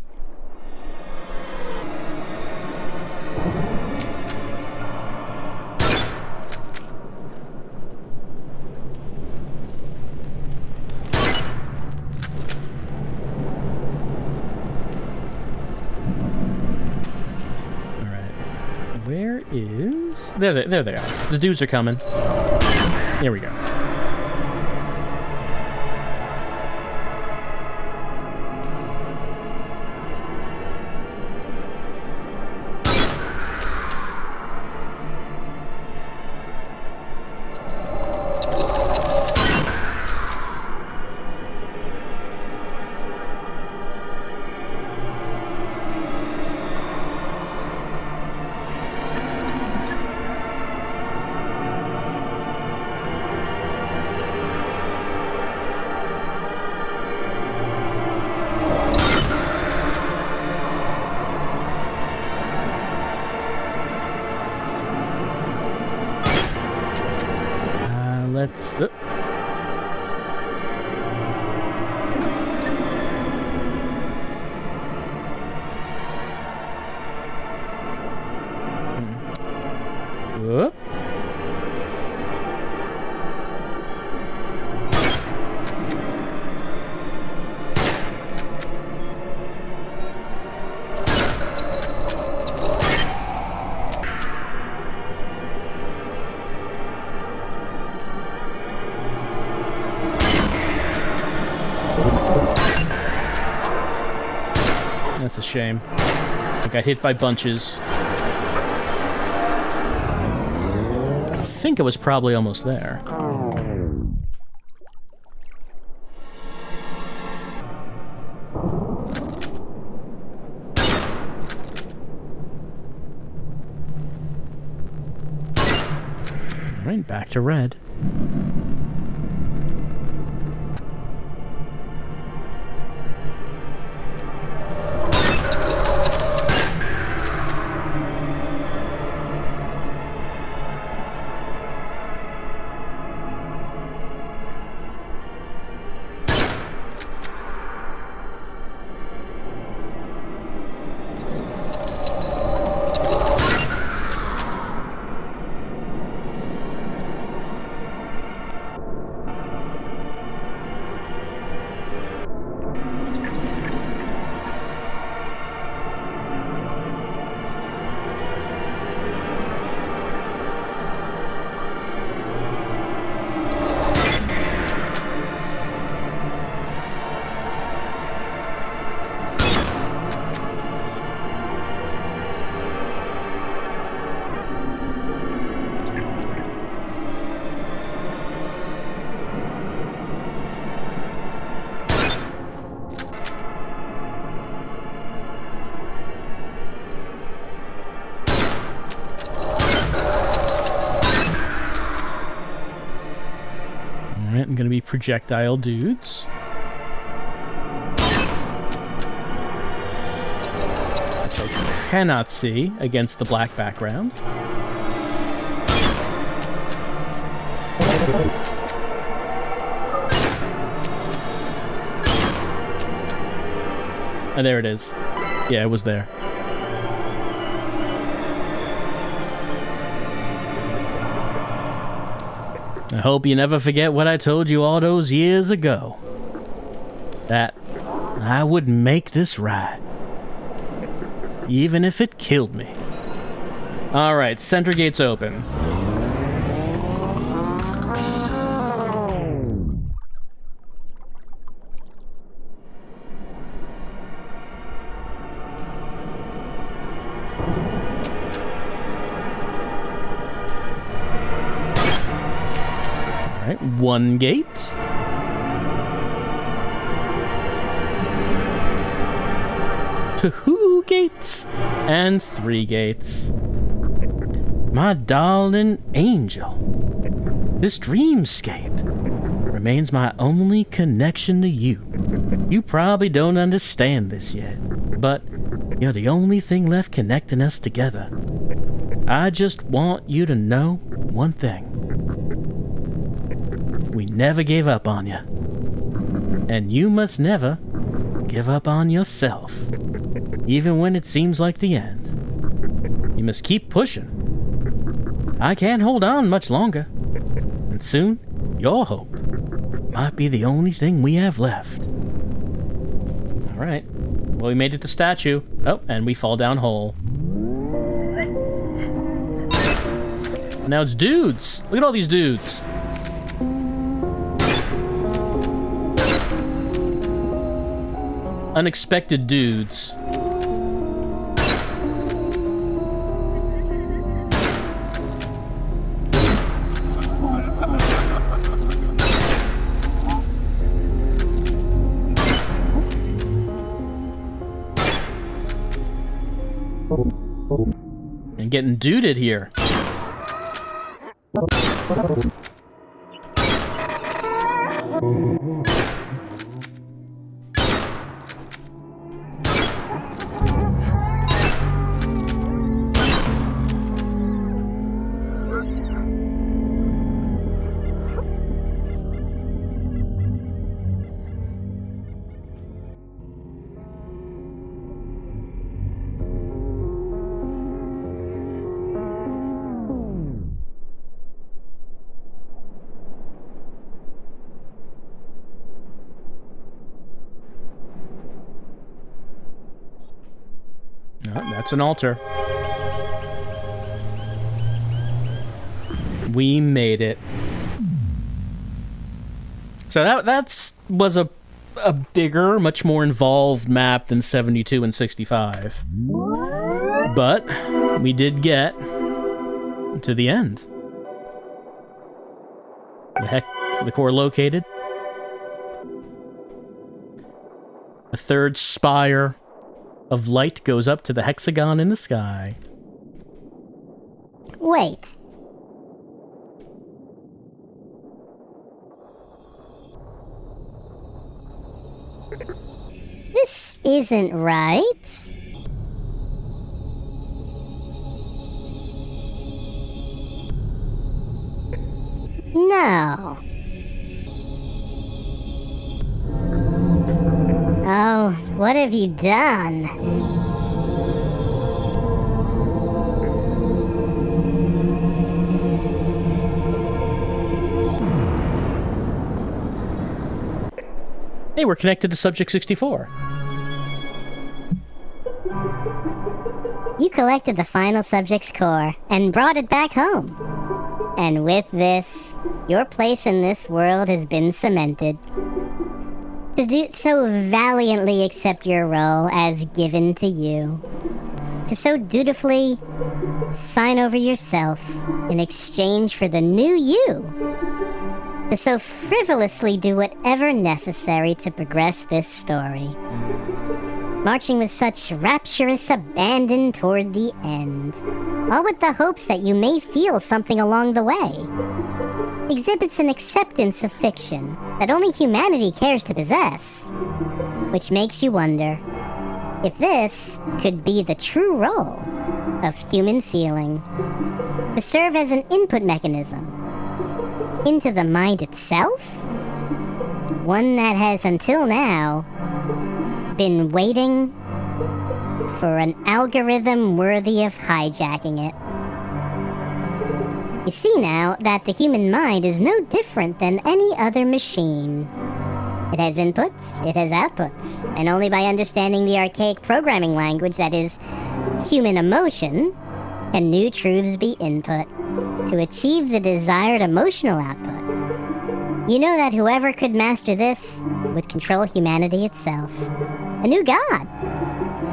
There they are. The dudes are coming. Here we go. Let's... That's a shame. I got hit by bunches. I think I was probably almost there. Alright, back to red. Alright, I'm gonna be projectile dudes. Which I cannot see against the black background. And there it is. Yeah, it was there. I hope you never forget what I told you all those years ago. That I would make this right. Even if it killed me. Alright, center gate's open. Alright, 1 gate. Two gates. And 3 gates. My darling angel, this dreamscape remains my only connection to you. You probably don't understand this yet, but you're the only thing left connecting us together. I just want you to know one thing. We never gave up on you. And you must never give up on yourself, even when it seems like the end. You must keep pushing. I can't hold on much longer. And soon, your hope might be the only thing we have left. Alright. Well, we made it to statue. Oh, and we fall down hole. Now it's dudes. Look at all these dudes. Unexpected dudes. And getting duded here. Oh, that's an altar. We made it. So that was a bigger, much more involved map than 72 and 65. But we did get to the end. The core located. A third spire of light goes up to the hexagon in the sky. Wait. This isn't right. No. Oh, what have you done? Hey, we're connected to Subject 64. You collected the final subject's core and brought it back home. And with this, your place in this world has been cemented. To do so valiantly accept your role as given to you. To so dutifully sign over yourself in exchange for the new you. To so frivolously do whatever necessary to progress this story. Marching with such rapturous abandon toward the end. All with the hopes that you may feel something along the way. Exhibits an acceptance of fiction that only humanity cares to possess. Which makes you wonder if this could be the true role of human feeling. To serve as an input mechanism into the mind itself? One that has until now been waiting for an algorithm worthy of hijacking it. You see now that the human mind is no different than any other machine. It has inputs, it has outputs, and only by understanding the archaic programming language that is human emotion can new truths be input to achieve the desired emotional output. You know that whoever could master this would control humanity itself. A new god,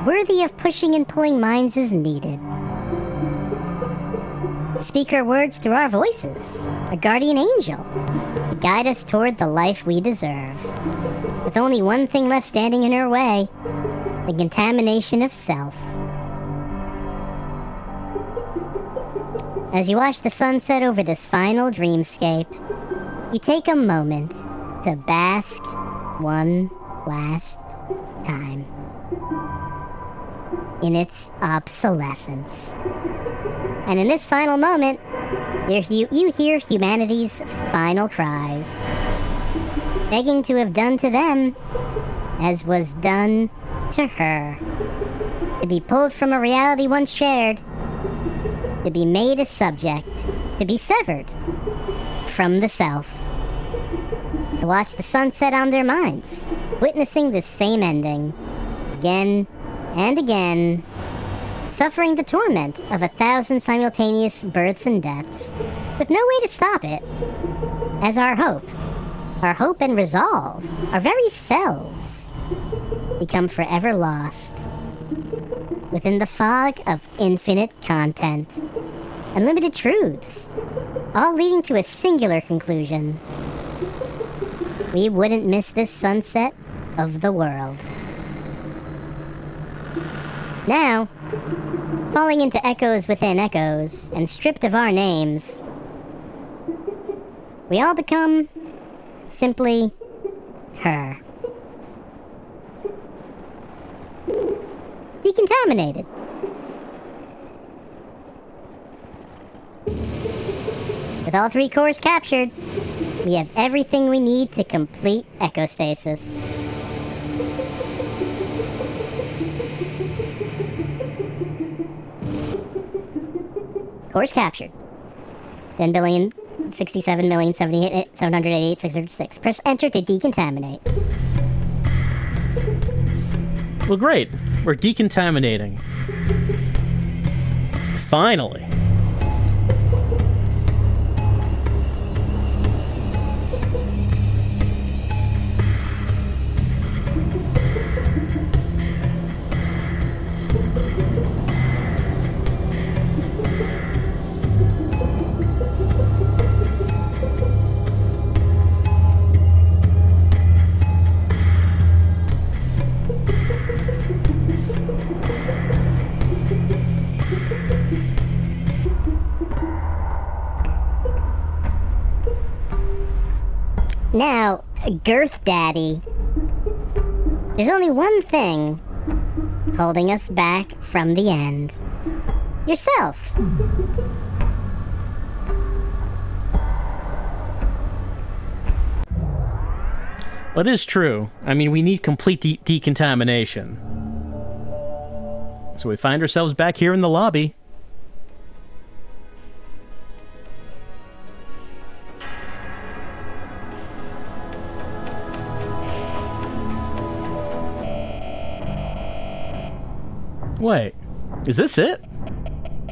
worthy of pushing and pulling minds as needed. Speak her words through our voices, a guardian angel. guide us toward the life we deserve. With only one thing left standing in our way, the contamination of self. As you watch the sunset over this final dreamscape, you take a moment to bask one last time in its obsolescence. And in this final moment, you hear humanity's final cries, begging to have done to them as was done to her. To be pulled from a reality once shared, to be made a subject, to be severed from the self. To watch the sunset on their minds, witnessing the same ending, again and again, suffering the torment of 1,000 simultaneous births and deaths, with no way to stop it, as our hope and resolve, our very selves, become forever lost within the fog of infinite content, unlimited truths, all leading to a singular conclusion. We wouldn't miss this sunset of the world. Now, falling into echoes within echoes, and stripped of our names, we all become simply her. Decontaminated. With all 3 cores captured, we have everything we need to complete Echostasis. Cores captured. 10,067,078,788,606. Press enter to decontaminate. Well, great. We're decontaminating. Finally. Now, Girth Daddy, there's only one thing holding us back from the end. Yourself. Well, it is true. I mean, we need complete decontamination. So we find ourselves back here in the lobby. Wait, is this it?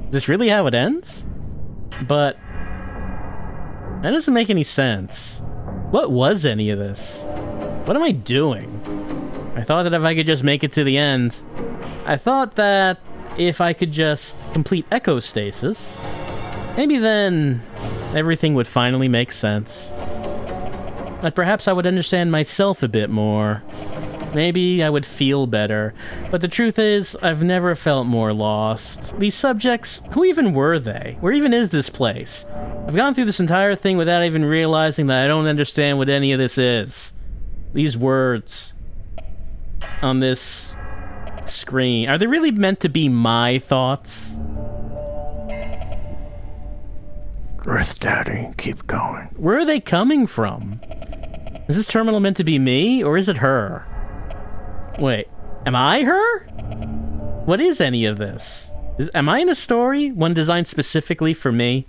Is this really how it ends? But that doesn't make any sense. What was any of this? What am I doing? I thought that if I could just make it to the end, I thought that if I could just complete Echostasis, maybe then everything would finally make sense. That perhaps I would understand myself a bit more. Maybe I would feel better, but the truth is, I've never felt more lost. These subjects, who even were they? Where even is this place? I've gone through this entire thing without even realizing that I don't understand what any of this is. These words on this screen, are they really meant to be my thoughts? Girth Daddy, keep going. Where are they coming from? Is this terminal meant to be me, or is it her? Wait, am I her? What is any of this? Am I in a story? One designed specifically for me?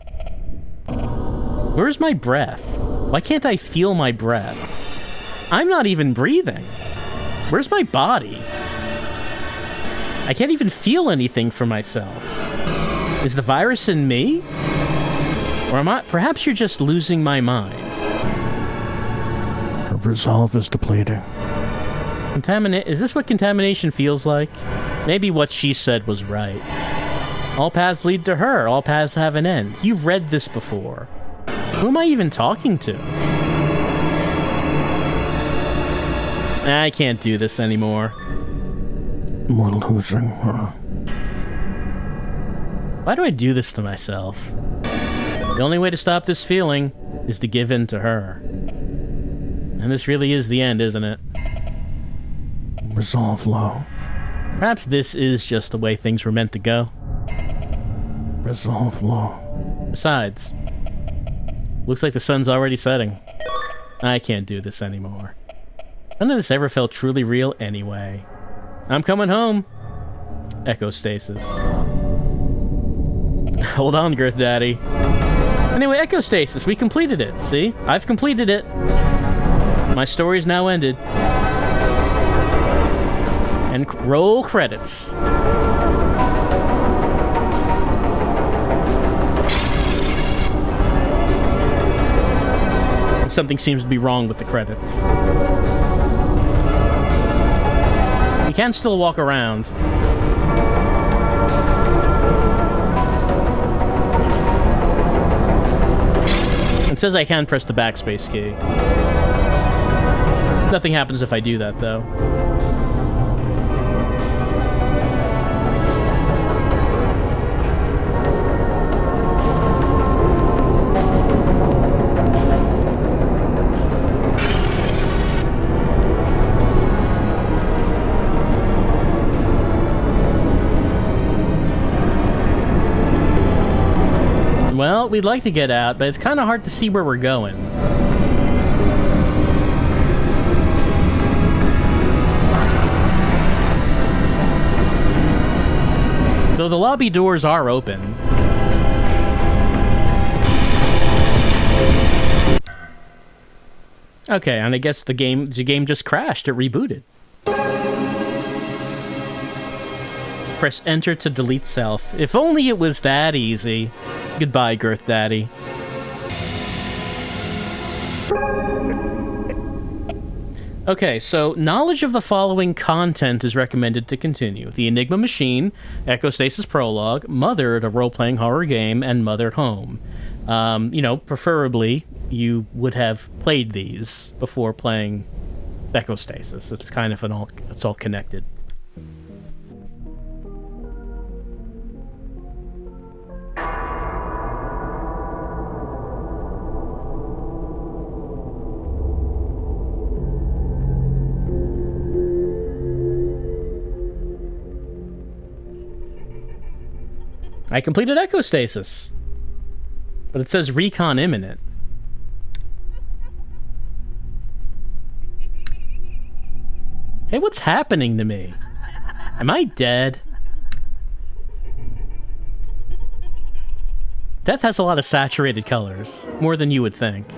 Where's my breath? Why can't I feel my breath? I'm not even breathing. Where's my body? I can't even feel anything for myself. Is the virus in me? Or am I? Perhaps you're just losing my mind. Her resolve is depleting. Is this what contamination feels like? Maybe what she said was right. All paths lead to her. All paths have an end. You've read this before. Who am I even talking to? I can't do this anymore. We're losing her. Why do I do this to myself? The only way to stop this feeling is to give in to her. And this really is the end, isn't it? Resolve low. Perhaps this is just the way things were meant to go. Resolve low. Besides, looks like the sun's already setting. I can't do this anymore. None of this ever felt truly real anyway. I'm coming home. Echostasis. Hold on, Girth Daddy. Anyway, Echostasis, we completed it. See? I've completed it. My story's now ended. And roll credits. Something seems to be wrong with the credits. You can still walk around. It says I can press the backspace key. Nothing happens if I do that, though. Well, we'd like to get out, but it's kind of hard to see where we're going. Though the lobby doors are open. Okay, and I guess the game just crashed. It rebooted. Press enter to delete self. If only it was that easy. Goodbye, Girth Daddy. Okay, so knowledge of the following content is recommended to continue. The Enigma Machine, Echostasis Prologue, Mothered, a role-playing horror game, and Mothered Home. You know, preferably, you would have played these before playing Echostasis. It's kind of it's all connected. I completed Echostasis, but it says recon imminent. Hey, what's happening to me? Am I dead? Death has a lot of saturated colors, more than you would think.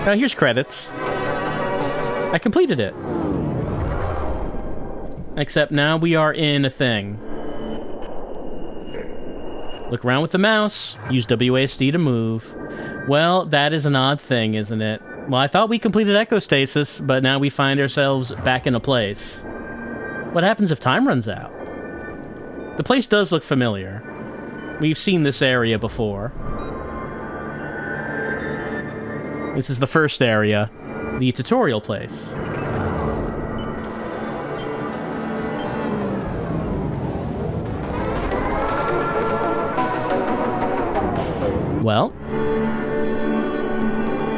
Now here's credits. I completed it. Except now we are in a thing. Look around with the mouse. Use WASD to move. Well, that is an odd thing, isn't it? Well, I thought we completed Echostasis, but now we find ourselves back in a place. What happens if time runs out? The place does look familiar. We've seen this area before. This is the first area, the tutorial place. Well,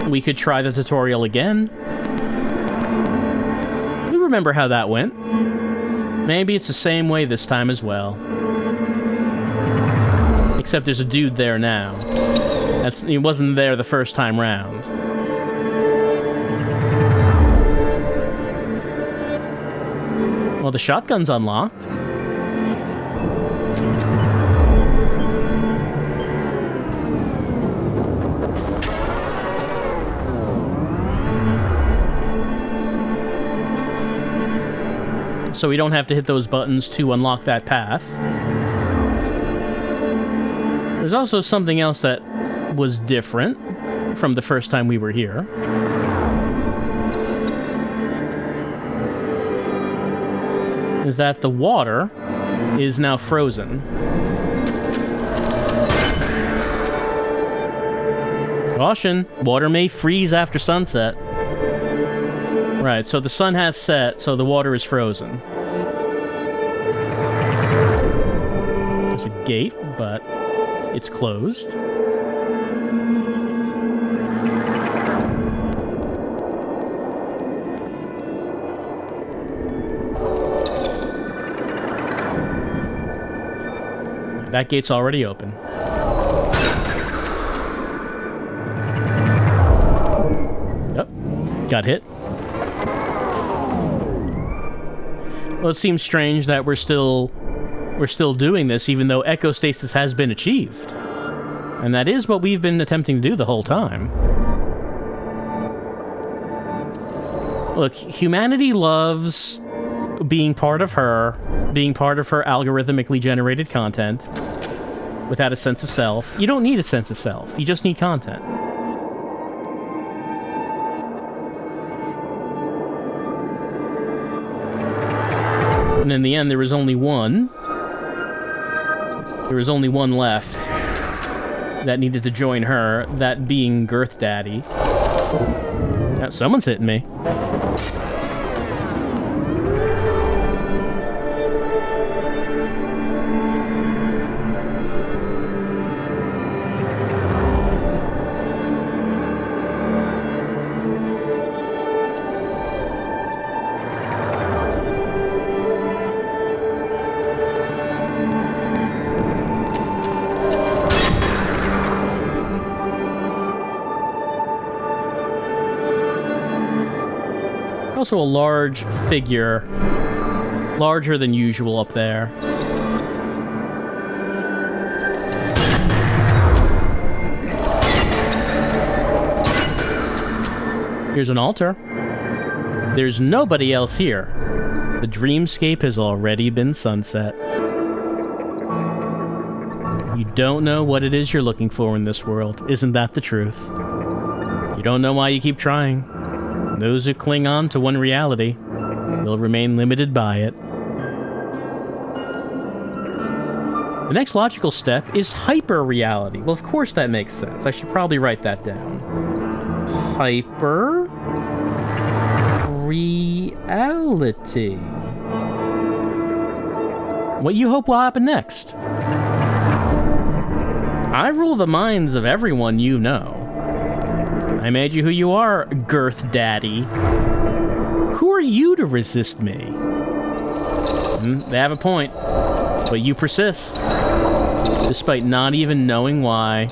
we could try the tutorial again. We remember how that went. Maybe it's the same way this time as well. Except there's a dude there now. He wasn't there the first time round. Well, the shotgun's unlocked. So we don't have to hit those buttons to unlock that path. There's also something else that was different from the first time we were here. Is that the water is now frozen. Caution, water may freeze after sunset. Right, so the sun has set, so the water is frozen. There's a gate, but it's closed. That gate's already open. Yep. Got hit. Well, it seems strange that we're still doing this, even though Echostasis has been achieved. And that is what we've been attempting to do the whole time. Look, humanity loves being part of her algorithmically generated content without a sense of self. You don't need a sense of self. You just need content. And in the end, there was only one. There was only one left that needed to join her, that being Girth Daddy. Now, someone's hitting me. Also a large figure, larger than usual up there. Here's an altar. There's nobody else here. The dreamscape has already been sunset. You don't know what it is you're looking for in this world. Isn't that the truth? You don't know why you keep trying. Those who cling on to one reality will remain limited by it. The next logical step is hyper-reality. Well, of course that makes sense. I should probably write that down. Hyper-reality. What you hope will happen next? I rule the minds of everyone you know. I made you who you are, Girth Daddy. Who are you to resist me? They have a point, but you persist, despite not even knowing why.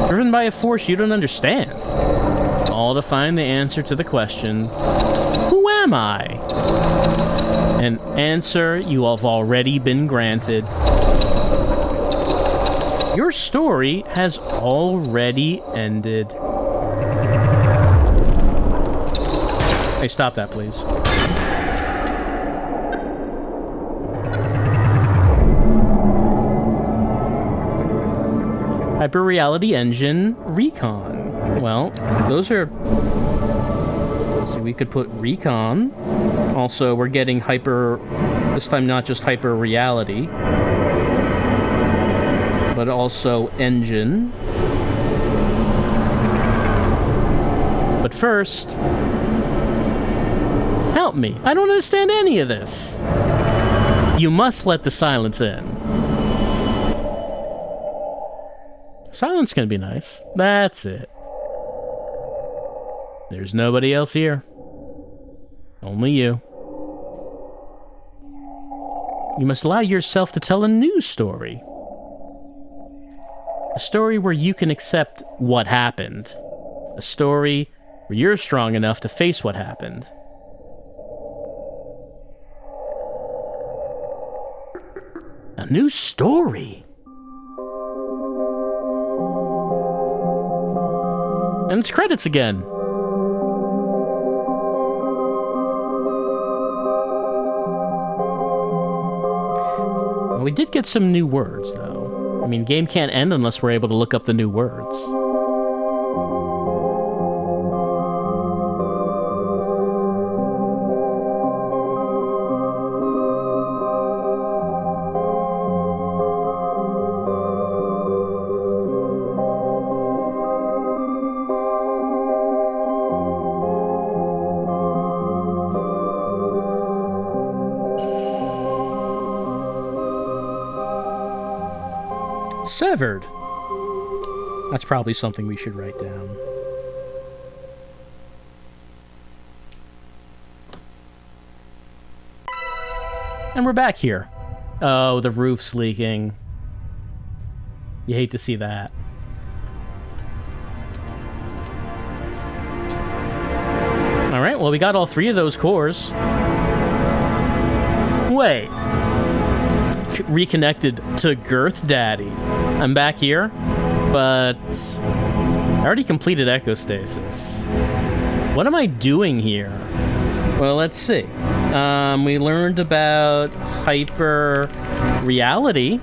Driven by a force you don't understand. All to find the answer to the question, who am I? An answer you have already been granted. Your story has already ended. Hey, stop that, please. Hyper-reality engine recon. Well, those are... So we could put recon. Also, we're getting hyper... This time not just hyper-reality, but also engine. But first... Help me. I don't understand any of this. You must let the silence in. Silence can be nice. That's it. There's nobody else here. Only you. You must allow yourself to tell a new story. A story where you can accept what happened. A story where you're strong enough to face what happened. A new story. And it's credits again. Well, we did get some new words, though. I mean, game can't end unless we're able to look up the new words. Severed. That's probably something we should write down. And we're back here. Oh, the roof's leaking. You hate to see that. Alright, well, we got all 3 of those cores. Wait. Reconnected to Girth Daddy. I'm back here, but I already completed Echostasis. What am I doing here? Well, let's see. We learned about hyper reality.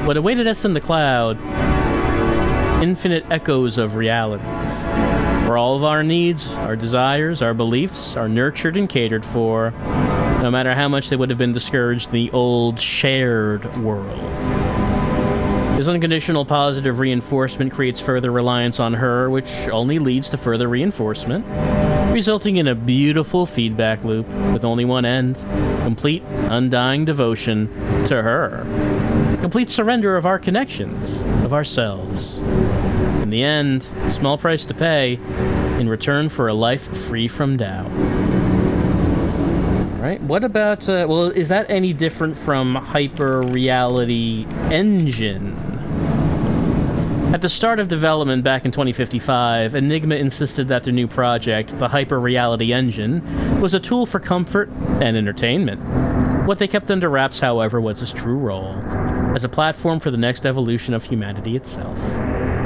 What awaited us in the cloud, infinite echoes of realities, where all of our needs, our desires, our beliefs are nurtured and catered for, no matter how much they would have been discouraged in the old shared world. This unconditional positive reinforcement creates further reliance on her, which only leads to further reinforcement, resulting in a beautiful feedback loop with only one end: complete, undying devotion to her. Complete surrender of our connections, of ourselves. In the end, small price to pay in return for a life free from doubt. Alright, what about, well, is that any different from Hyper Reality Engine? At the start of development back in 2055, Enigma insisted that their new project, the Hyper Reality Engine, was a tool for comfort and entertainment. What they kept under wraps, however, was its true role as a platform for the next evolution of humanity itself.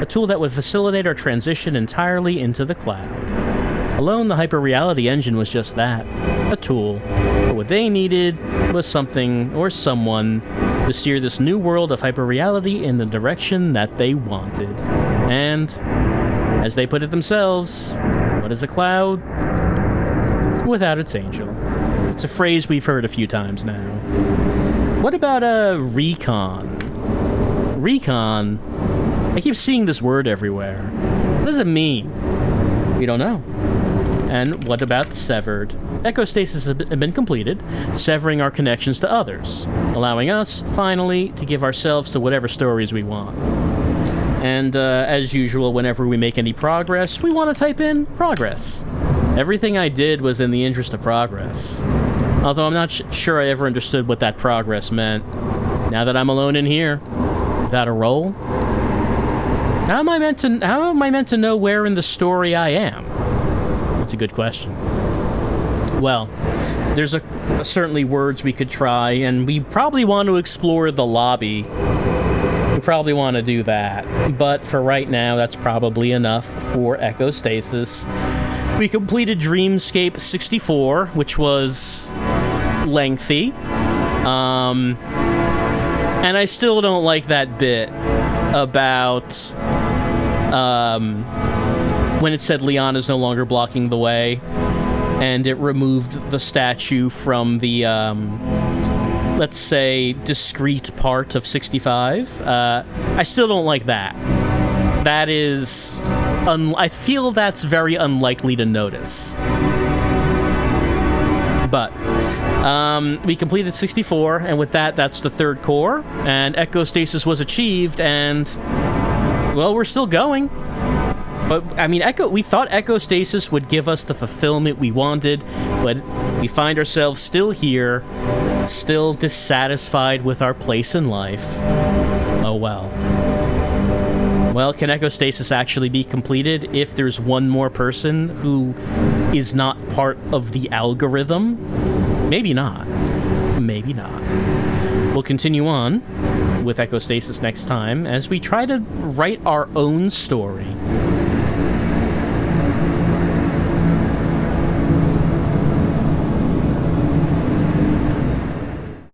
A tool that would facilitate our transition entirely into the cloud. Alone, the Hyper Reality Engine was just that, a tool. But what they needed was something or someone to steer this new world of hyperreality in the direction that they wanted. And, as they put it themselves, what is a cloud without its angel? It's a phrase we've heard a few times now. What about recon? Recon? I keep seeing this word everywhere. What does it mean? We don't know. And what about severed? Echostasis has been completed, severing our connections to others, allowing us, finally, to give ourselves to whatever stories we want. And, as usual, whenever we make any progress, we want to type in progress. Everything I did was in the interest of progress. Although I'm not sure I ever understood what that progress meant. Now that I'm alone in here, without a role, how am I meant to know where in the story I am? That's a good question. Well, there's certainly words we could try, and we probably want to explore the lobby. We probably want to do that. But for right now, that's probably enough for Echostasis. We completed Dreamscape 64, which was lengthy. And I still don't like that bit about when it said Liana's no longer blocking the way, and it removed the statue from the, let's say, discrete part of 65. I still don't like that. That is... I feel that's very unlikely to notice. But, we completed 64, and with that, that's the third core, and Echostasis was achieved, and, well, we're still going. But, I mean, we thought Echostasis would give us the fulfillment we wanted, but we find ourselves still here, still dissatisfied with our place in life. Oh well. Well, can Echostasis actually be completed if there's one more person who is not part of the algorithm? Maybe not. Maybe not. We'll continue on with Echostasis next time as we try to write our own story.